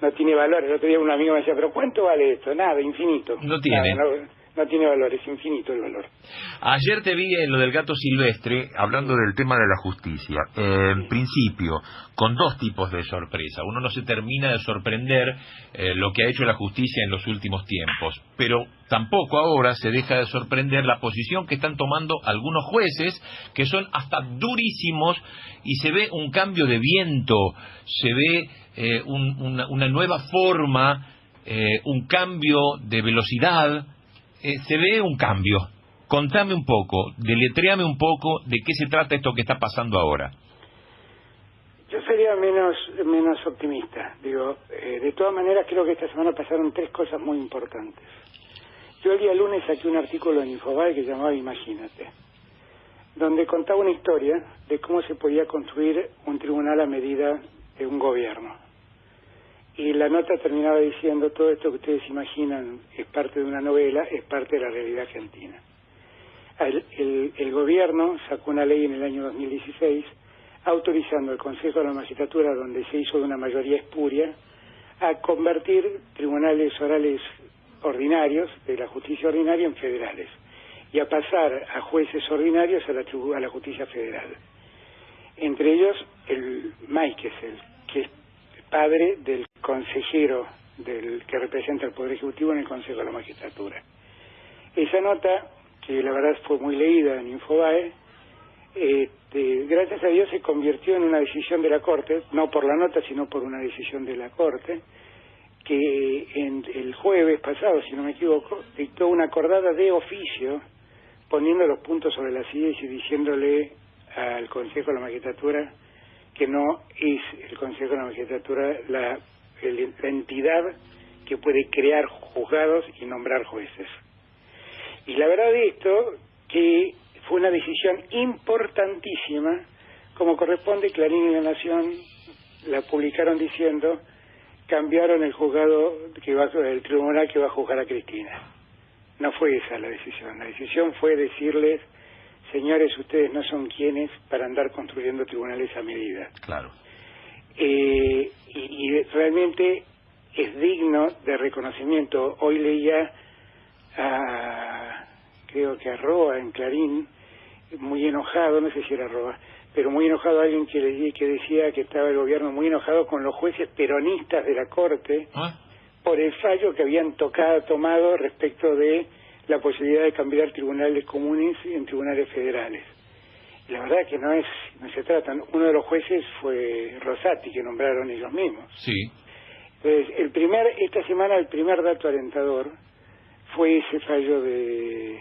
no tiene valor. El otro día un amigo me decía, pero ¿cuánto vale esto? Nada, infinito. No tiene. No tiene valor, es infinito el valor. Ayer te vi en lo del gato silvestre, hablando del tema de la justicia. En principio, con 2 tipos de sorpresa. Uno no se termina de sorprender lo que ha hecho la justicia en los últimos tiempos, pero tampoco ahora se deja de sorprender la posición que están tomando algunos jueces, que son hasta durísimos, y se ve un cambio de viento, se ve una nueva forma, un cambio de velocidad. Se ve un cambio. Contame un poco, deletréame un poco de qué se trata esto que está pasando ahora. Yo sería menos optimista. De todas maneras creo que esta semana pasaron 3 cosas muy importantes. Yo el día lunes saqué un artículo en Infobae que llamaba Imagínate, donde contaba una historia de cómo se podía construir un tribunal a medida de un gobierno. Y la nota terminaba diciendo, todo esto que ustedes imaginan es parte de una novela, es parte de la realidad argentina. El gobierno sacó una ley en el año 2016 autorizando al Consejo de la Magistratura, donde se hizo de una mayoría espuria, a convertir tribunales orales ordinarios, de la justicia ordinaria, en federales, y a pasar a jueces ordinarios a la justicia federal. Entre ellos el Máiquez, que es padre del consejero que representa el Poder Ejecutivo en el Consejo de la Magistratura. Esa nota, que la verdad fue muy leída en Infobae, gracias a Dios se convirtió en una decisión de la Corte, no por la nota, sino por una decisión de la Corte, que el jueves pasado, si no me equivoco, dictó una acordada de oficio, poniendo los puntos sobre las sillas y diciéndole al Consejo de la Magistratura que no es el Consejo de la Magistratura la entidad que puede crear juzgados y nombrar jueces. Y la verdad de esto, que fue una decisión importantísima, como corresponde. Clarín y La Nación la publicaron diciendo, cambiaron el juzgado, el tribunal que va a juzgar a Cristina. No fue esa la decisión fue decirles, señores, ustedes no son quienes para andar construyendo tribunales a medida. Claro. Y realmente es digno de reconocimiento. Hoy leía creo que a Roa en Clarín, muy enojado, no sé si era Roa, pero muy enojado alguien que decía que estaba el gobierno muy enojado con los jueces peronistas de la Corte por el fallo que habían tomado respecto de la posibilidad de cambiar tribunales comunes en tribunales federales. Y la verdad que no se trata. Uno de los jueces fue Rosati, que nombraron ellos mismos. Sí. Entonces, esta semana el primer dato alentador fue ese fallo de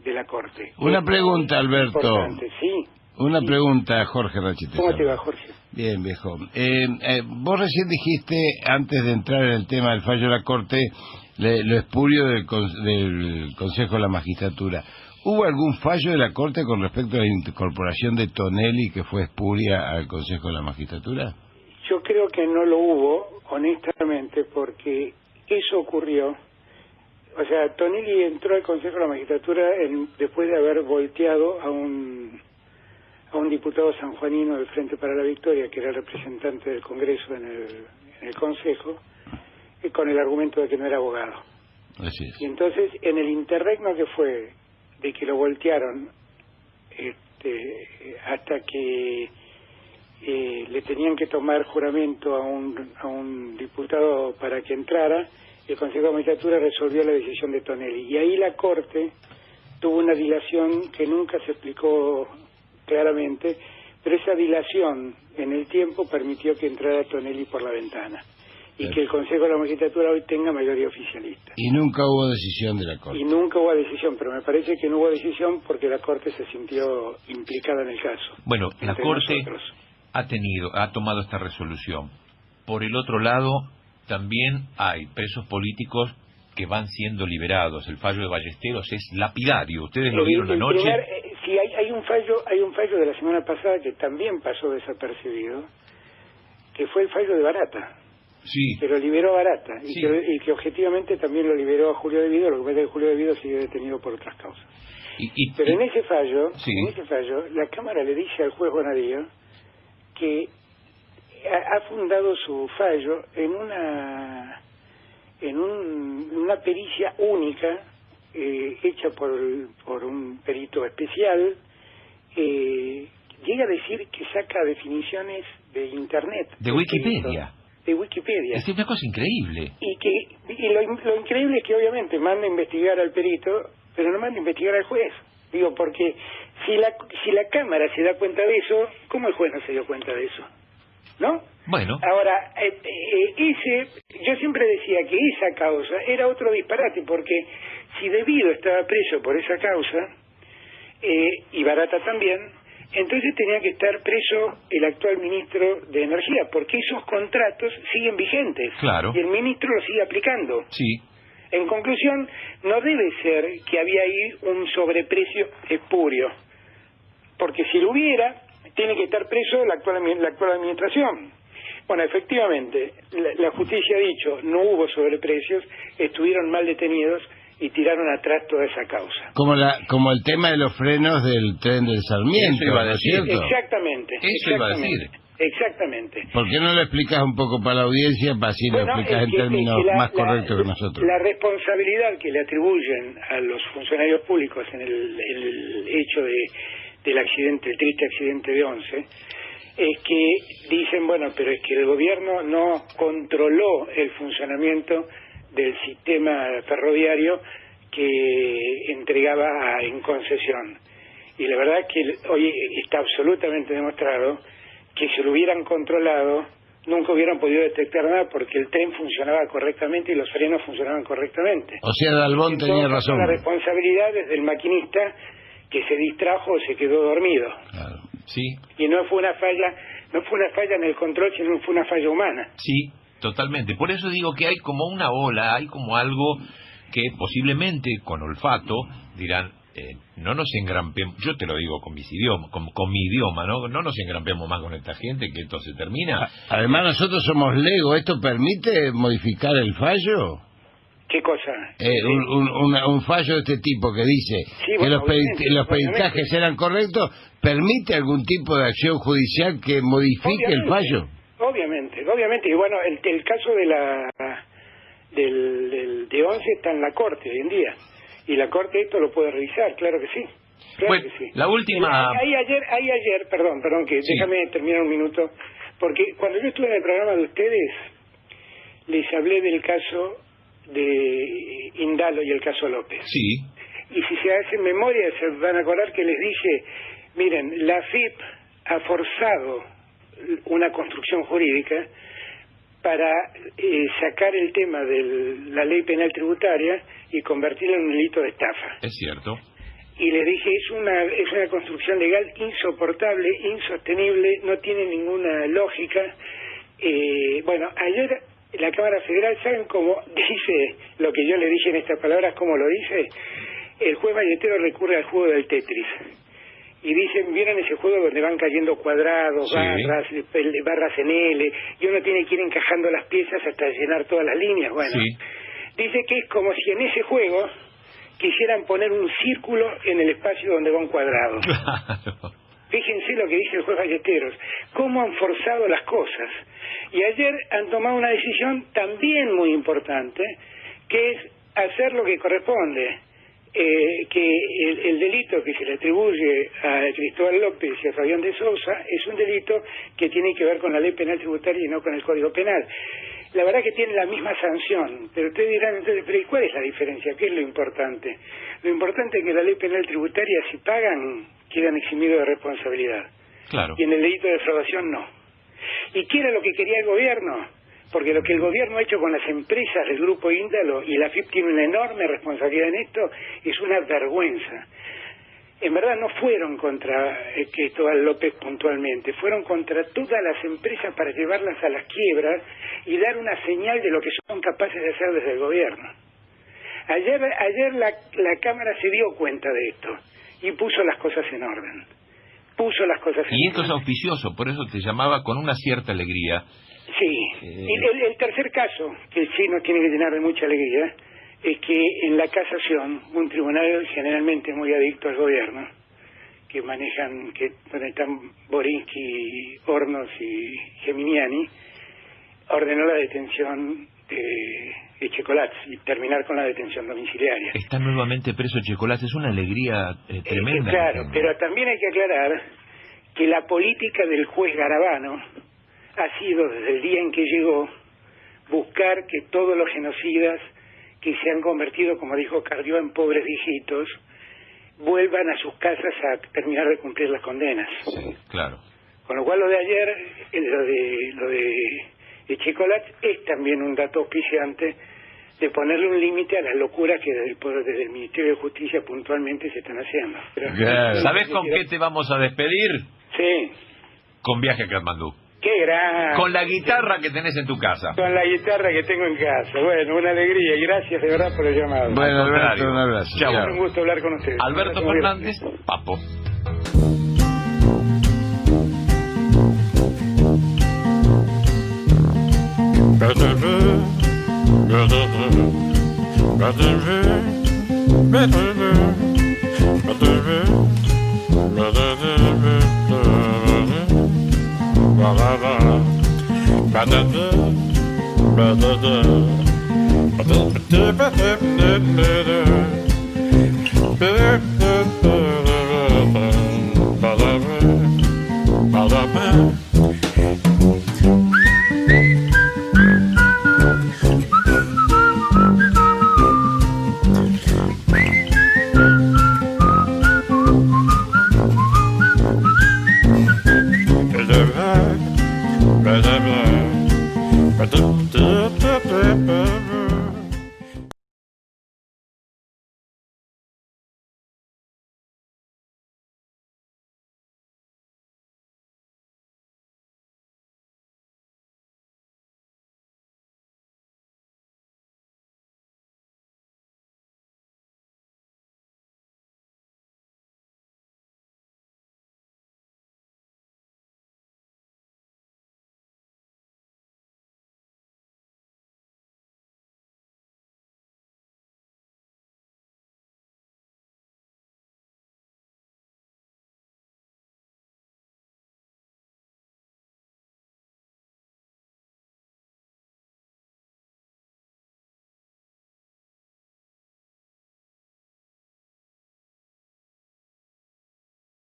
la Corte. Una pregunta, Alberto. Importante, sí. Una pregunta, Jorge Rachete. ¿Cómo te va, Jorge? Bien, viejo. Vos recién dijiste, antes de entrar en el tema del fallo de la Corte, lo espurio del Consejo de la Magistratura. ¿Hubo algún fallo de la Corte con respecto a la incorporación de Tonelli, que fue espuria, al Consejo de la Magistratura? Yo creo que no lo hubo, honestamente, porque eso ocurrió. O sea, Tonelli entró al Consejo de la Magistratura después de haber volteado a un diputado sanjuanino del Frente para la Victoria, que era el representante del Congreso en el Consejo, con el argumento de que no era abogado. Así es. Y entonces, en el interregno que fue de que lo voltearon hasta que le tenían que tomar juramento a un diputado para que entrara, el Consejo de Magistratura resolvió la decisión de Tonelli. Y ahí la Corte tuvo una dilación que nunca se explicó claramente, pero esa dilación en el tiempo permitió que entrara Tonelli por la ventana y que el Consejo de la Magistratura hoy tenga mayoría oficialista. Y nunca hubo decisión de la Corte. Y nunca hubo decisión, pero me parece que no hubo decisión porque la Corte se sintió implicada en el caso. Bueno, la Corte nosotros ha tomado esta resolución. Por el otro lado, también hay presos políticos que van siendo liberados. El fallo de Ballesteros es lapidario. Ustedes lo vieron anoche. Sí, hay un fallo de la semana pasada que también pasó desapercibido, que fue el fallo de Barata. Sí. Que lo liberó Barata Sí. y que objetivamente también lo liberó a Julio De Vido. Lo que pasa es que Julio De Vido sigue detenido por otras causas. Pero en ese fallo, la Cámara le dice al juez Bonadío que ha fundado su fallo en una pericia única hecha por un perito especial. Llega a decir que saca definiciones de Internet, de Wikipedia. De Wikipedia. Es una cosa increíble. Y lo increíble es que obviamente manda a investigar al perito, pero no manda a investigar al juez. Digo, porque si la Cámara se da cuenta de eso, ¿cómo el juez no se dio cuenta de eso? ¿No? Bueno. Ahora, yo siempre decía que esa causa era otro disparate, porque si De Vido estaba preso por esa causa, y Barata también, entonces tenía que estar preso el actual ministro de Energía, porque esos contratos siguen vigentes. Claro. Y el ministro los sigue aplicando. Sí. En conclusión, no debe ser que había ahí un sobreprecio espurio, porque si lo hubiera, tiene que estar preso la actual administración. Bueno, efectivamente, la justicia ha dicho, no hubo sobreprecios, estuvieron mal detenidos y tiraron atrás toda esa causa. Como el tema de los frenos del tren del Sarmiento, Eso iba a ¿no es decir. cierto? Exactamente. Eso iba a decir. Exactamente. ¿Por qué no lo explicas un poco para la audiencia, para así lo explicas en términos más correctos que nosotros? La responsabilidad que le atribuyen a los funcionarios públicos en el hecho del accidente, el triste accidente de Once, es que dicen, bueno, pero es que el gobierno no controló el funcionamiento del sistema ferroviario que entregaba en concesión. Y la verdad que hoy está absolutamente demostrado que si lo hubieran controlado nunca hubieran podido detectar nada, porque el tren funcionaba correctamente y los frenos funcionaban correctamente. O sea, Dalbón tenía razón. La responsabilidad es del maquinista, que se distrajo o se quedó dormido. Claro. Sí. Y no fue una falla en el control, sino fue una falla humana. Sí, totalmente. Por eso digo que hay como una ola, hay como algo que posiblemente con olfato dirán, no nos engrampemos, yo te lo digo con mi idioma, ¿no? No nos engrampemos más con esta gente, que esto se termina. Además nosotros somos legos, ¿esto permite modificar el fallo? ¿Qué cosa? Un fallo de este tipo que dice que bueno, los peritajes eran correctos, ¿permite algún tipo de acción judicial que modifique el fallo? Obviamente, y bueno, el caso de Once está en la Corte hoy en día, y la Corte esto lo puede revisar, claro que sí. Claro Bueno, que sí. la última... Ahí ayer, perdón, que Sí. déjame terminar un minuto, porque cuando yo estuve en el programa de ustedes, les hablé del caso de Indalo y el caso López. Sí, Y si se hacen memoria, se van a acordar que les dije, miren, la AFIP ha forzado una construcción jurídica para sacar el tema de la ley penal tributaria y convertirla en un delito de estafa. es cierto. Y les dije, es una construcción legal insoportable, insostenible, no tiene ninguna lógica. Bueno, ayer la Cámara Federal, ¿saben cómo dice lo que yo le dije en estas palabras? ¿Cómo lo dice? El juez Valletero recurre al juego del Tetris. Y dicen, ¿vieron ese juego donde van cayendo cuadrados, Sí. barras en L, y uno tiene que ir encajando las piezas hasta llenar todas las líneas? Bueno, Sí. dice que es como si en ese juego quisieran poner un círculo en el espacio donde va un cuadrado. Claro. Fíjense lo que dice el juez Ballesteros, cómo han forzado las cosas. Y ayer han tomado una decisión también muy importante, que es hacer lo que corresponde. Que el delito que se le atribuye a Cristóbal López y a Fabián de Sousa es un delito que tiene que ver con la ley penal tributaria y no con el Código Penal. La verdad que tiene la misma sanción, pero ustedes dirán entonces, ¿pero y cuál es la diferencia? ¿Qué es lo importante? Lo importante es que la ley penal tributaria, si pagan, quedan eximidos de responsabilidad. Claro. Y en el delito de defraudación no. ¿Y qué era lo que quería el gobierno? Porque lo que el gobierno ha hecho con las empresas del Grupo Índalo, y la AFIP tiene una enorme responsabilidad en esto, es una vergüenza. En verdad no fueron contra Cristóbal López puntualmente, fueron contra todas las empresas para llevarlas a las quiebras y dar una señal de lo que son capaces de hacer desde el gobierno. Ayer la Cámara se dio cuenta de esto y puso las cosas en orden. Y esto es auspicioso, por eso te llamaba con una cierta alegría. Sí, el tercer caso, que sí nos tiene que llenar de mucha alegría, es que en la casación, un tribunal generalmente muy adicto al gobierno, que manejan, donde están Borinsky, Hornos y Geminiani, ordenó la detención de Checolats y terminar con la detención domiciliaria. Está nuevamente preso Checolás, es una alegría tremenda. Claro, pero también hay que aclarar que la política del juez Garabano ha sido, desde el día en que llegó, buscar que todos los genocidas que se han convertido, como dijo Carrió, en pobres viejitos, vuelvan a sus casas a terminar de cumplir las condenas. Sí, claro. Con lo cual lo de ayer, lo de Checolat, es también un dato auspiciante de ponerle un límite a las locuras que desde el Ministerio de Justicia puntualmente se están haciendo. Pero, Claro. ¿Sabés con qué te vamos a despedir? Sí. Con Viaje a Katmandú. ¡Qué gran! Con la guitarra que tenés en tu casa. Con la guitarra que tengo en casa. Bueno, una alegría y gracias de verdad por el llamado. Bueno, Al Alberto, contrario. un abrazo. Chau. Es un gusto hablar con ustedes. Alberto Muy Fernández, Papo. Ba-da-da